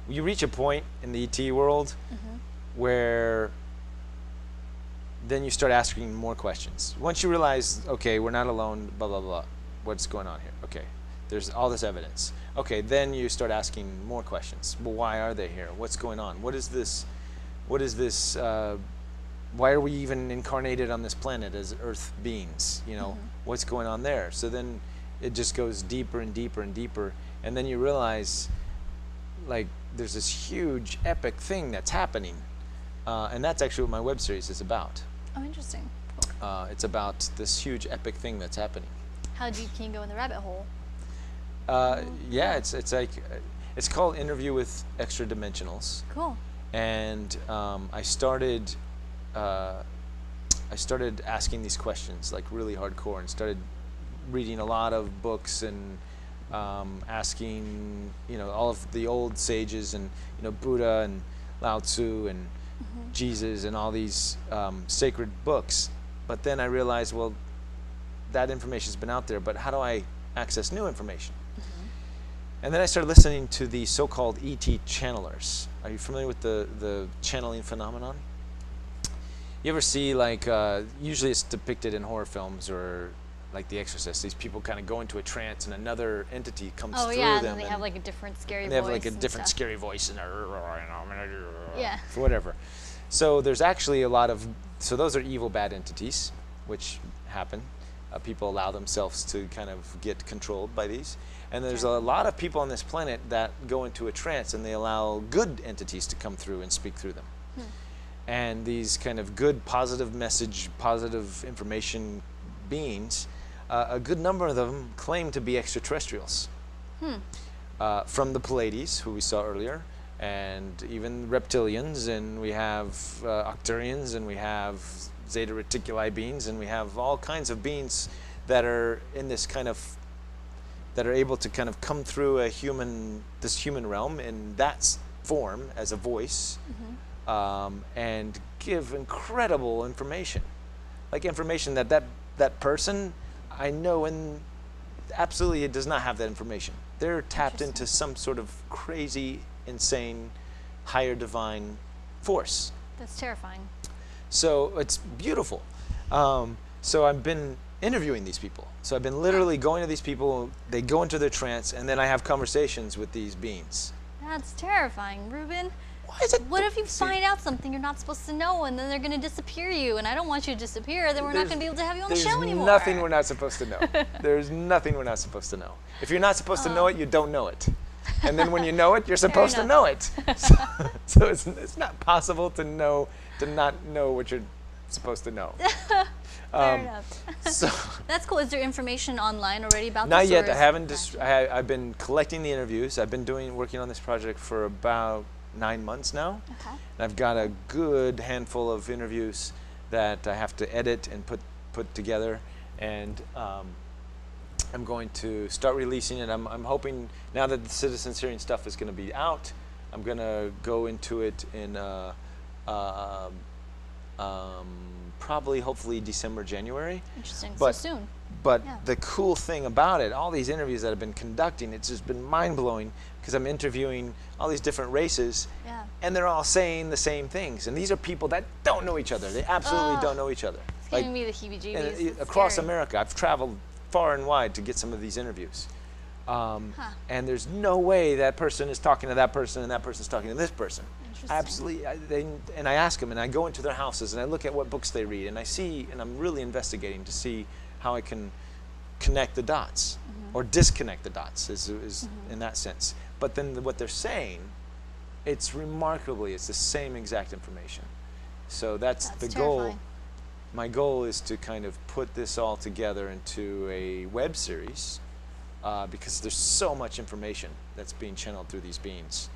You reach a point in the ET world where then you start asking more questions. Once you realize, okay, we're not alone, blah, blah, blah, what's going on here? Okay, there's all this evidence. Okay, then you start asking more questions. Well, why are they here? What's going on? What is this? What is this? Why are we even incarnated on this planet as Earth beings? You know, what's going on there? So then it just goes deeper and deeper and deeper, and then you realize, like, there's this huge epic thing that's happening, and that's actually what my web series is about. Oh, interesting. It's about this huge epic thing that's happening. How deep can you go in the rabbit hole? Yeah, it's like it's called Interview with Extra Dimensionals. Cool. And I started asking these questions like really hardcore, and started reading a lot of books and asking, you know, all of the old sages, and, you know, Buddha and Lao Tzu and Jesus and all these sacred books. But then I realized, well, that information's been out there, but how do I access new information? And then I started listening to the so-called ET channelers. Are you familiar with the channeling phenomenon? You ever see, like, usually it's depicted in horror films or like The Exorcist. These people kind of go into a trance and another entity comes through them. And they have like a different scary voice. They have like a different stuff. scary voice and Yeah. whatever. So there's actually a lot of, so those are evil, bad entities, which happen. People allow themselves to kind of get controlled by these. And there's a lot of people on this planet that go into a trance and they allow good entities to come through and speak through them. And these kind of good, positive message, positive information beings, a good number of them claim to be extraterrestrials. From the Pleiades, who we saw earlier, and even reptilians, and we have Octurians, and we have Zeta Reticuli beings, and we have all kinds of beings that are in this kind of, that are able to kind of come through this human realm in that form as a voice, and give incredible information, like information that person I know, and absolutely it does not have that information. They're tapped into some sort of crazy, insane, higher divine force. That's terrifying. So it's beautiful. So I've been interviewing these people. So I've been literally going to these people, they go into their trance, and then I have conversations with these beings. That's terrifying, Reuben. Why is it? What if you find out something you're not supposed to know, and then they're going to disappear you, and I don't want you to disappear, then we're not going to be able to have you on the show anymore. There's nothing we're not supposed to know. There's nothing we're not supposed to know. If you're not supposed to know it, you don't know it. And then when you know it, you're supposed to know it. So it's not possible to not know what you're supposed to know. Fair enough. So that's cool. Is there information online already about not this? yet. I haven't. I've been collecting the interviews. I've been working on this project for about 9 months now. Okay. And I've got a good handful of interviews that I have to edit and put together, and I'm going to start releasing it. I'm hoping now that the citizens hearing stuff is going to be out, I'm going to go into it in probably, hopefully, December, January. Interesting. But, so soon. But Yeah. the cool thing about it, all these interviews that I've been conducting, it's just been mind-blowing, because I'm interviewing all these different races, Yeah. and they're all saying the same things. And these are people that don't know each other. They absolutely don't know each other. It's giving me the heebie-jeebies. And It's across scary. America, I've traveled far and wide to get some of these interviews. And there's no way that person is talking to that person and that person's talking to this person. Interesting. Absolutely. And I ask them, and I go into their houses, and I look at what books they read, and I see, and I'm really investigating to see how I can connect the dots, or disconnect the dots, is in that sense. But then what they're saying, it's the same exact information. So that's the goal. terrifying. My goal is to kind of put this all together into a web series, because there's so much information that's being channeled through these beings.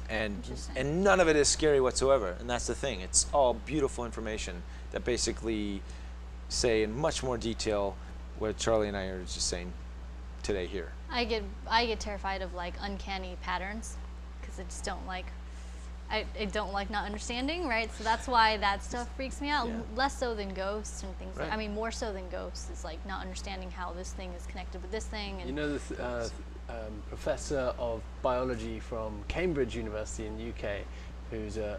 And none of it is scary whatsoever. And that's the thing. It's all beautiful information that basically say in much more detail what Charlie and I are just saying today here. I get terrified of like uncanny patterns, because I just don't like. I don't like not understanding, right? So that's why that stuff freaks me out. Yeah. Less so than ghosts and things. Right. I mean, more so than ghosts is like not understanding how this thing is connected with this thing. And You know, the professor of biology from Cambridge University in the UK, who's a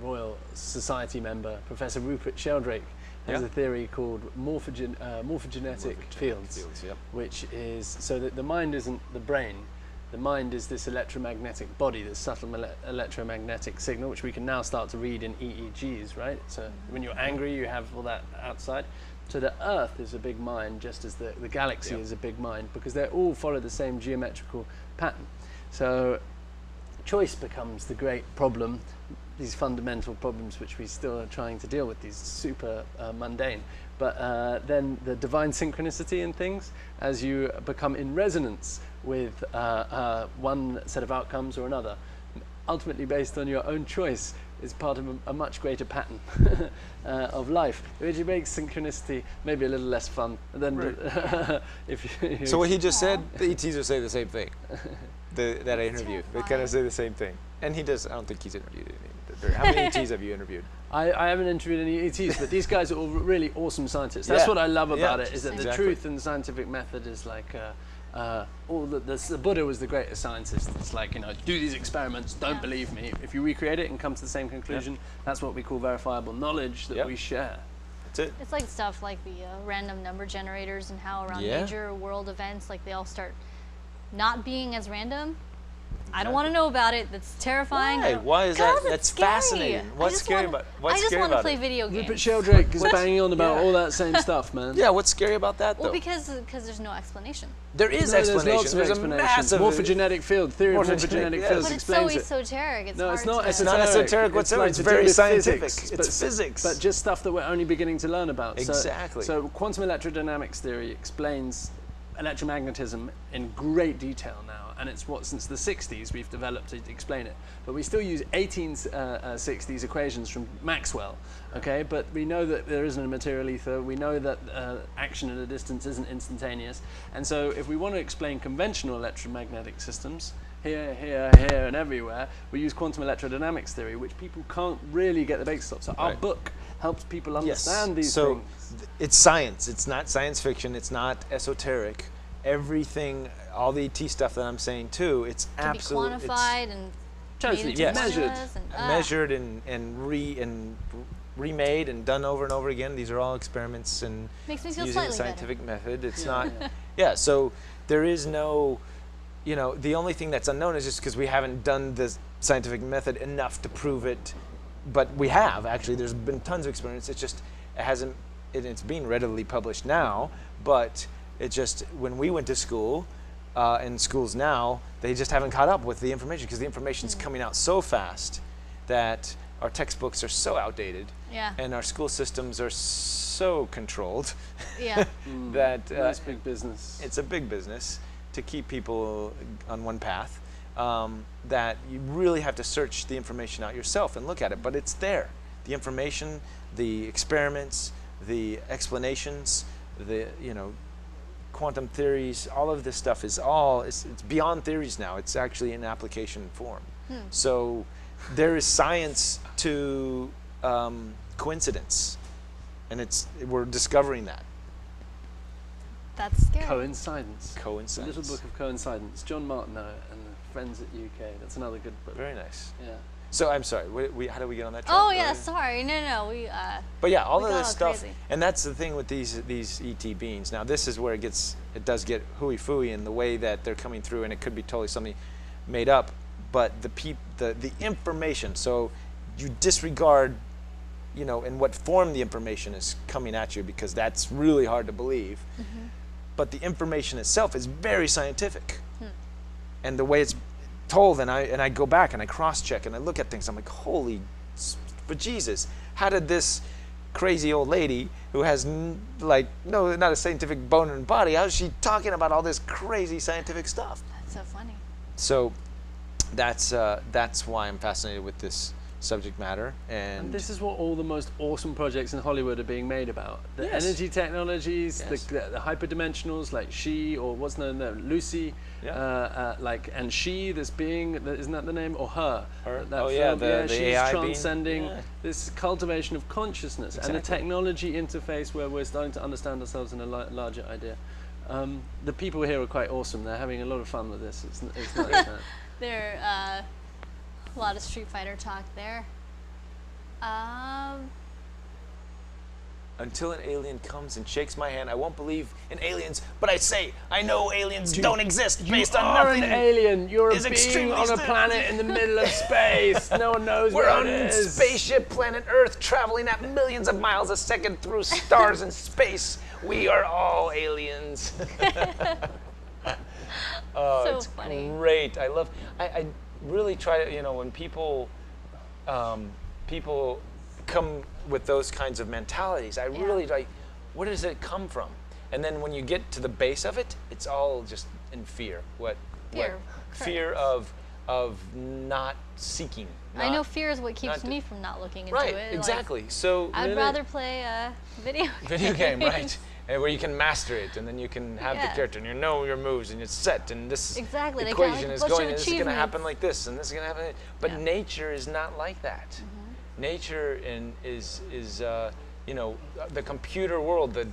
Royal Society member, Professor Rupert Sheldrake, has Yeah. a theory called morphogenetic fields, Yep. which is so that the mind isn't the brain. The mind is this electromagnetic body, this subtle electromagnetic signal, which we can now start to read in EEGs, right? So when you're angry, you have all that outside. So the Earth is a big mind, just as the galaxy Yep. is a big mind, because they all follow the same geometrical pattern. So choice becomes the great problem, these fundamental problems which we still are trying to deal with, these super mundane. But then the divine synchronicity in things, as you become in resonance with one set of outcomes or another, ultimately based on your own choice, is part of a much greater pattern of life, which makes synchronicity maybe a little less fun than if you So what he just said, the ETs will say the same thing. That I interviewed, they kind of say the same thing. And he does. I don't think he's interviewed any. How many ETs have you interviewed? I haven't interviewed any ETs, but these guys are all really awesome scientists. That's Yeah. what I love about Yeah. it, is that the Exactly. truth in the scientific method is like, the Buddha was the greatest scientist. It's like, do these experiments, don't believe me. If you recreate it and come to the same conclusion, that's what we call verifiable knowledge that Yep. we share. That's it. It's like stuff like the random number generators and how around Yeah. major world events, like they all start not being as random. I don't want to know about it. That's terrifying. Why? Why is that? 'Cause it's That's scary. fascinating. What's scary about? What's I just scary want to about play it? video games. Rupert Sheldrake is banging on about Yeah. all that same stuff, man. Yeah. What's scary about that, though? Well, because there's no explanation. there is No, there's explanation. lots of There's a explanations. massive Morphogenetic field, theory of Morphogenetic, morphogenetic yes. fields But it's so explains it. esoteric. It's No, hard it's not to... It's not esoteric whatsoever. like It's to do very with scientific. physics, It's physics. But just stuff that we're only beginning to learn about. Exactly. So quantum electrodynamics theory explains electromagnetism in great detail now, and it's what since the 60s we've developed to explain it. But we still use 1860s equations from Maxwell, okay? But we know that there isn't a material ether. We know that action at a distance isn't instantaneous. And so if we want to explain conventional electromagnetic systems, here, and everywhere, we use quantum electrodynamics theory, which people can't really get the basics of. So our Right. book helps people Yes. understand these So things. it's science. It's not science fiction. It's not esoteric. Everything, all the ET stuff that I'm saying too, it's can be absolute. quantified and Totally, made into yes. measured. formulas and, Measured and remade and done over and over again. These are all experiments and Makes me feel using the slightly better. scientific method. It's Yeah, not. yeah. Yeah. So there is no. The only thing that's unknown is just because we haven't done the scientific method enough to prove it. But we have actually. There's been tons of experiments. It's just it hasn't. It's being readily published now, but it just when we went to school. In schools now, they just haven't caught up with the information because the information's coming out so fast that our textbooks are so outdated Yeah. and our school systems are so controlled Yeah. that That's big business. it's a big business to keep people on one path, that you really have to search the information out yourself and look at it. But it's there. The information, the experiments, the explanations, the quantum theories, all of this stuff is it's beyond theories now. It's actually in application form. So there is science to coincidence, and we're discovering that. That's scary. Coincidence. The Coincidence. Little Book of Coincidence. John Martineau and Friends at UK. That's another good book. Very nice. Yeah. So I'm sorry. How do we get on that track? Oh yeah, sorry. No. We But yeah, all We of got this all stuff, crazy. and that's the thing with these ET beings. Now this is where it does get hooey fooey in the way that they're coming through, and it could be totally something made up. But the information, so you disregard, in what form the information is coming at you, because that's really hard to believe. But the information itself is very scientific, and the way it's told, and I go back and I cross-check and I look at things. I'm like, holy, but Jesus, how did this crazy old lady who has not a scientific bone in her body, how is she talking about all this crazy scientific stuff? That's so funny. So that's why I'm fascinated with this subject matter, And this is what all the most awesome projects in Hollywood are being made about. The Yes. energy technologies, Yes. the hyperdimensionals like She, or what's known there, Lucy, Yeah. and She, this being, isn't that the name? Or Her. Her? That Oh, yeah, film, the she's AI being. transcending Yeah. this cultivation of consciousness and a Exactly. technology interface where we're starting to understand ourselves in a larger idea. The people here are quite awesome. They're having a lot of fun with this. It's nice. There a lot of Street Fighter talk there. until an alien comes and shakes my hand. I won't believe in aliens, but I say I know aliens don't exist based on nothing. You're an alien. You're a is being extremely on a sti- planet in the middle of space. No one knows We're where on it is. spaceship planet Earth, traveling at millions of miles a second through stars and space. We are all aliens. Oh, So it's funny. great. I really try to, when people come with those kinds of mentalities, I really like, where does it come from? And then when you get to the base of it, it's all just in fear. Fear of not seeking. I know fear is what keeps not- me from not looking into Right, it. exactly. So I'd rather play a video game, right? And where you can master it, and then you can have the Yeah. character, and you know your moves, and it's set, and this Exactly, they got, equation like, is a bunch of going, this is going to happen achievements. like this, and this is going to happen. But Yeah. nature is not like that. Nature is the computer world, the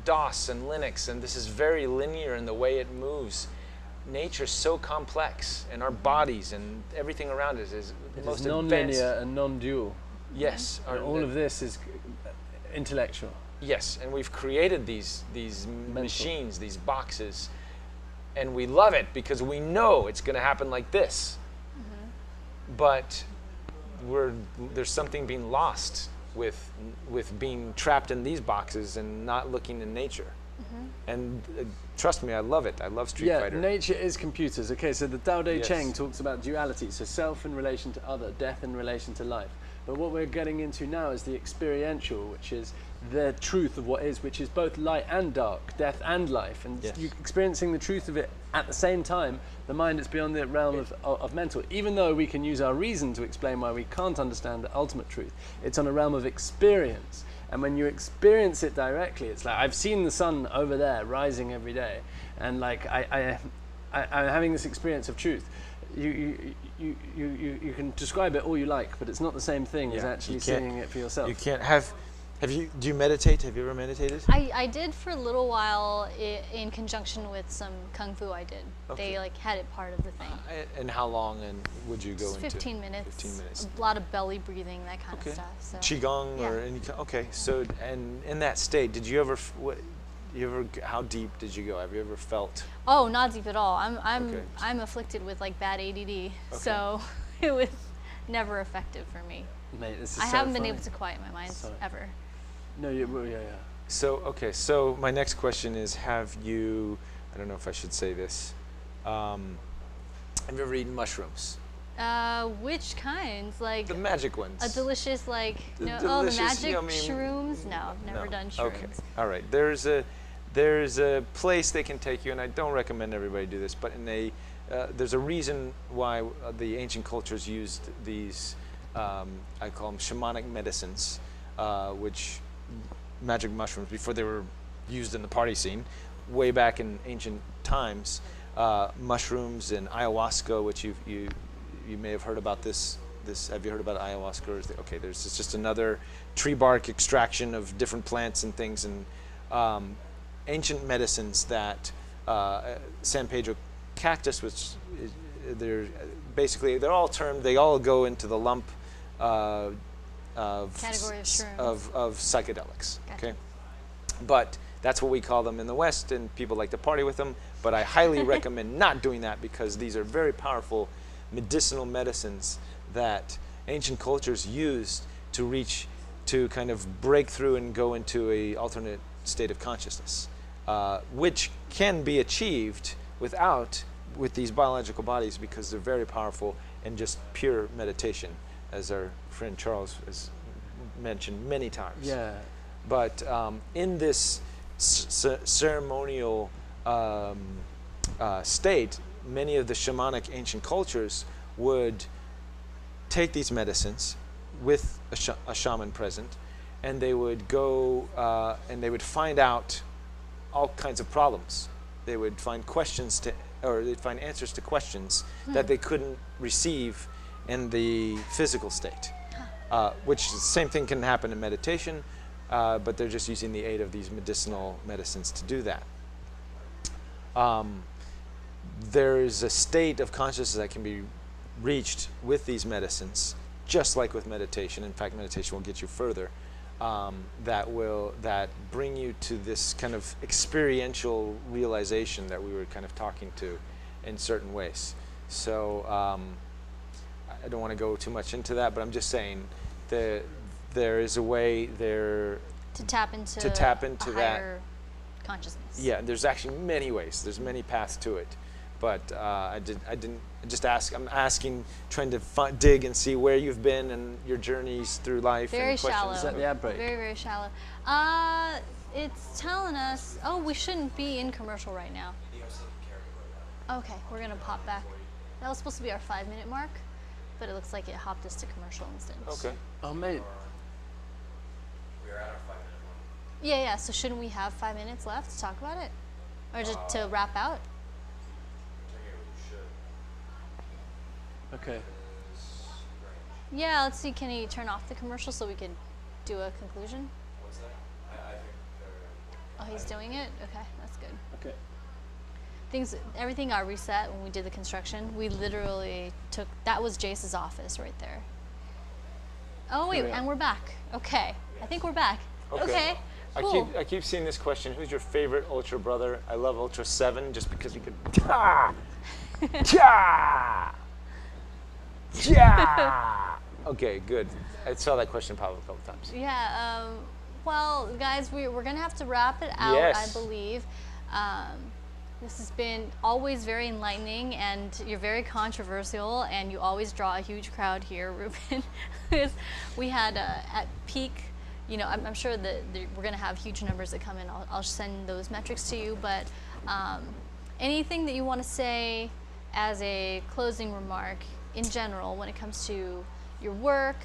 DOS and Linux, and this is very linear in the way it moves. Nature's so complex, and our bodies and everything around us is the It's most non-linear advanced. and non-dual. Yes, And all of this is intellectual. Yes, and we've created these machines, these boxes, and we love it because we know it's going to happen like this. But there's something being lost with being trapped in these boxes and not looking in nature. And trust me, I love it. I love Street Fighter. Nature is computers. Okay, so the Tao Te Yes. Ching talks about duality, so self in relation to other, death in relation to life. But what we're getting into now is the experiential, which is the truth of what is, which is both light and dark, death and life. And Yes. you experiencing the truth of it at the same time, the mind is beyond the realm of mental. Even though we can use our reason to explain why we can't understand the ultimate truth, it's on a realm of experience. And when you experience it directly, it's like, I've seen the sun over there rising every day, and like I'm having this experience of truth. You can describe it all you like, but it's not the same thing as Yeah, actually you can't- seeing it for yourself. You can't have you? Do you meditate? Have you ever meditated? I did for a little while in conjunction with some kung fu I did. Okay. They like had it part of the thing. And how long and would you go Just into? 15 minutes. 15 minutes. A lot of belly breathing, that kind Okay. of stuff. So. Qigong or Yeah. any? Okay, so and in that state, did you ever? How deep did you go? Have you ever felt? Oh, not deep at all. Okay. I'm afflicted with like bad ADD, so it was never effective for me. Mate, this is I so haven't been funny. able to quiet my mind Sorry. ever. No, yeah. So my next question is: have you? I don't know if I should say this. Have you ever eaten mushrooms? Which kinds? Like The magic ones. a delicious like The the delicious, magic yummy- shrooms? No, I've never No. done shrooms. Okay. All right. There's a place they can take you, and I don't recommend everybody do this, but there's a reason why the ancient cultures used these, I call them shamanic medicines, which magic mushrooms before they were used in the party scene, way back in ancient times. Mushrooms and ayahuasca, which you may have heard about this. Have you heard about ayahuasca? Or okay, there's just another tree bark extraction of different plants and things, and ancient medicines that San Pedro cactus, which they're all termed. They all go into the lump of Category of shrooms. of psychedelics. Gotcha. Okay, but that's what we call them in the West, and people like to party with them. But I highly recommend not doing that because these are very powerful medicinal medicines that ancient cultures used to kind of break through and go into a alternate state of consciousness, which can be achieved with these biological bodies because they're very powerful and just pure meditation, as our friend Charles has mentioned many times. Yeah. But in this ceremonial state, many of the shamanic ancient cultures would take these medicines with a shaman present, and they would go and they would find out all kinds of problems. They would find they'd find answers to questions that they couldn't receive in the physical state, which the same thing can happen in meditation, but they're just using the aid of these medicinal medicines to do that. There's a state of consciousness that can be reached with these medicines, just like with meditation. In fact, meditation will get you further. that bring you to this kind of experiential realization that we were kind of talking to in certain ways. So I don't want to go too much into that, but I'm just saying that there is a way there to tap into a that higher consciousness. Yeah, there's actually many ways. There's many paths to it, but I'm asking, trying to dig and see where you've been and your journeys through life. Very and questions. shallow. Is that the ad break? Very, very shallow. It's telling us, oh, we shouldn't be in commercial right now. Okay, we're gonna pop back. That was supposed to be our 5-minute mark, but it looks like it hopped us to commercial instead. Okay. Oh, mate. We are at our 5-minute mark. Yeah, so shouldn't we have 5 minutes left to talk about it? Or just to wrap out? Okay. Yeah, let's see, can he turn off the commercial so we could do a conclusion? What's that? I think Oh, he's doing it? Okay, that's good. Okay. Everything got reset when we did the construction. We literally that was Jace's office right there. Oh wait, Here we are. and we're back. Okay, I think we're back. Okay, cool. I keep seeing this question. Who's your favorite Ultra brother? I love Ultra 7 just because you could. Yeah. Okay, good. I saw that question pop up a couple times. Yeah, well, guys, we're going to have to wrap it out, Yes. I believe. This has been always very enlightening, and you're very controversial, and you always draw a huge crowd here, Reuben. We had at peak, you know, I'm sure that we're going to have huge numbers that come in. I'll send those metrics to you, but anything that you want to say as a closing remark in general when it comes to your work,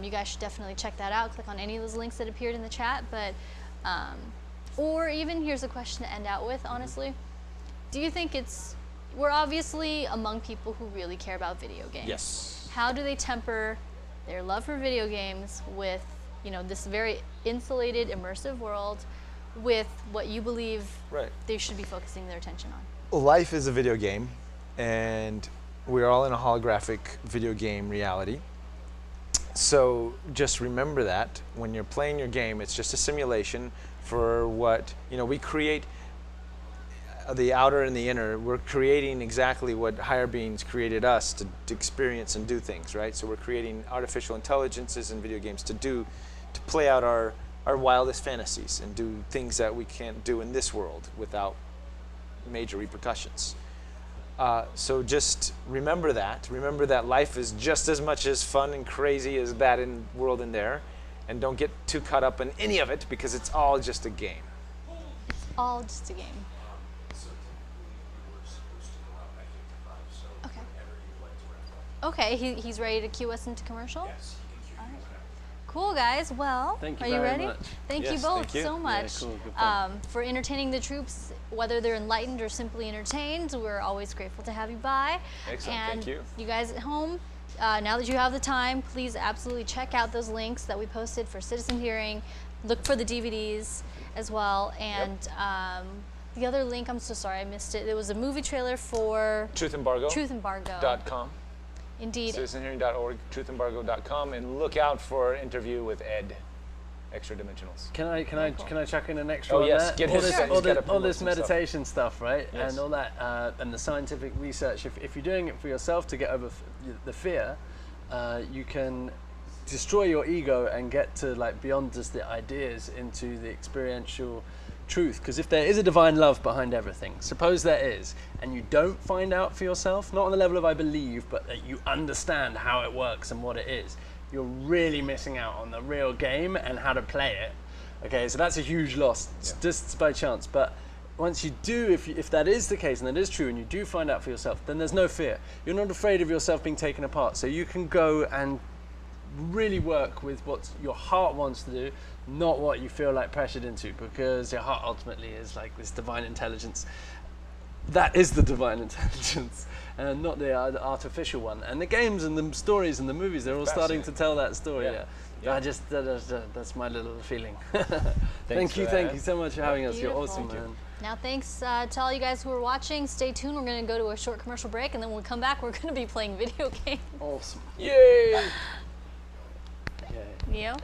you guys should definitely check that out. Click on any of those links that appeared in the chat, but or even here's a question to end out with, honestly. Do you think we're obviously among people who really care about video games. Yes. How do they temper their love for video games with, you know, this very insulated, immersive world with what you believe they should be focusing their attention on? Life is a video game, and we're all in a holographic video game reality. So just remember that when you're playing your game, it's just a simulation for what, you know, we create the outer and the inner. We're creating exactly what higher beings created us to experience and do things, right? So we're creating artificial intelligences in video games to play out our wildest fantasies and do things that we can't do in this world without major repercussions. So just remember that. Remember that life is just as much as fun and crazy as that world in there. And don't get too caught up in any of it because it's all just a game. It's all just a game. So technically we were supposed to go out by 55, so Okay. whenever you'd like to wrap up. Okay, he's ready to cue us into commercial? Yes, you can cue me. Cool, guys. Well, Thank you are you very ready? much. Thank you Yes, both thank you. so Yeah, much cool, good fun. for entertaining the troops, whether they're enlightened or simply entertained. We're always grateful to have you by. Excellent, And thank you. you guys at home, now that you have the time, please absolutely check out those links that we posted for Citizen Hearing. Look for the DVDs as well. And the other link, I'm so sorry I missed it. There was a movie trailer for Truthendembargo.com. Truthendembargo. Indeed. Citizenhearing.org, truthendembargo.com, and look out for our interview with Ed, Extra Dimensionals. Can I chuck in an extra Oh, on yes, that? get all his- this, he's all, gotta the, all promote this some stuff. meditation stuff, right? Yes. And all that, and the scientific research. If you're doing it for yourself to get over the fear, you can destroy your ego and get to like beyond just the ideas into the experiential truth. Because if there is a divine love behind everything, suppose there is, and you don't find out for yourself, not on the level of I believe, but that you understand how it works and what it is, you're really missing out on the real game and how to play it. Okay, so that's a huge loss, just by chance. But once you do, if that is the case and that is true, and you do find out for yourself, then there's no fear. You're not afraid of yourself being taken apart. So you can go and really work with what your heart wants to do, not what you feel like pressured into, because your heart ultimately is like this divine intelligence. That is the divine intelligence, and not the artificial one. And the games and the stories and the movies, they're all starting to tell that story. Yeah. Yeah. That's my little feeling. Thank Thank you so much for having us. You're Beautiful. awesome, man. Now, thanks to all you guys who are watching. Stay tuned. We're going to go to a short commercial break, and then when we come back, we're going to be playing video games. Awesome. Yay! Yeah. Neo?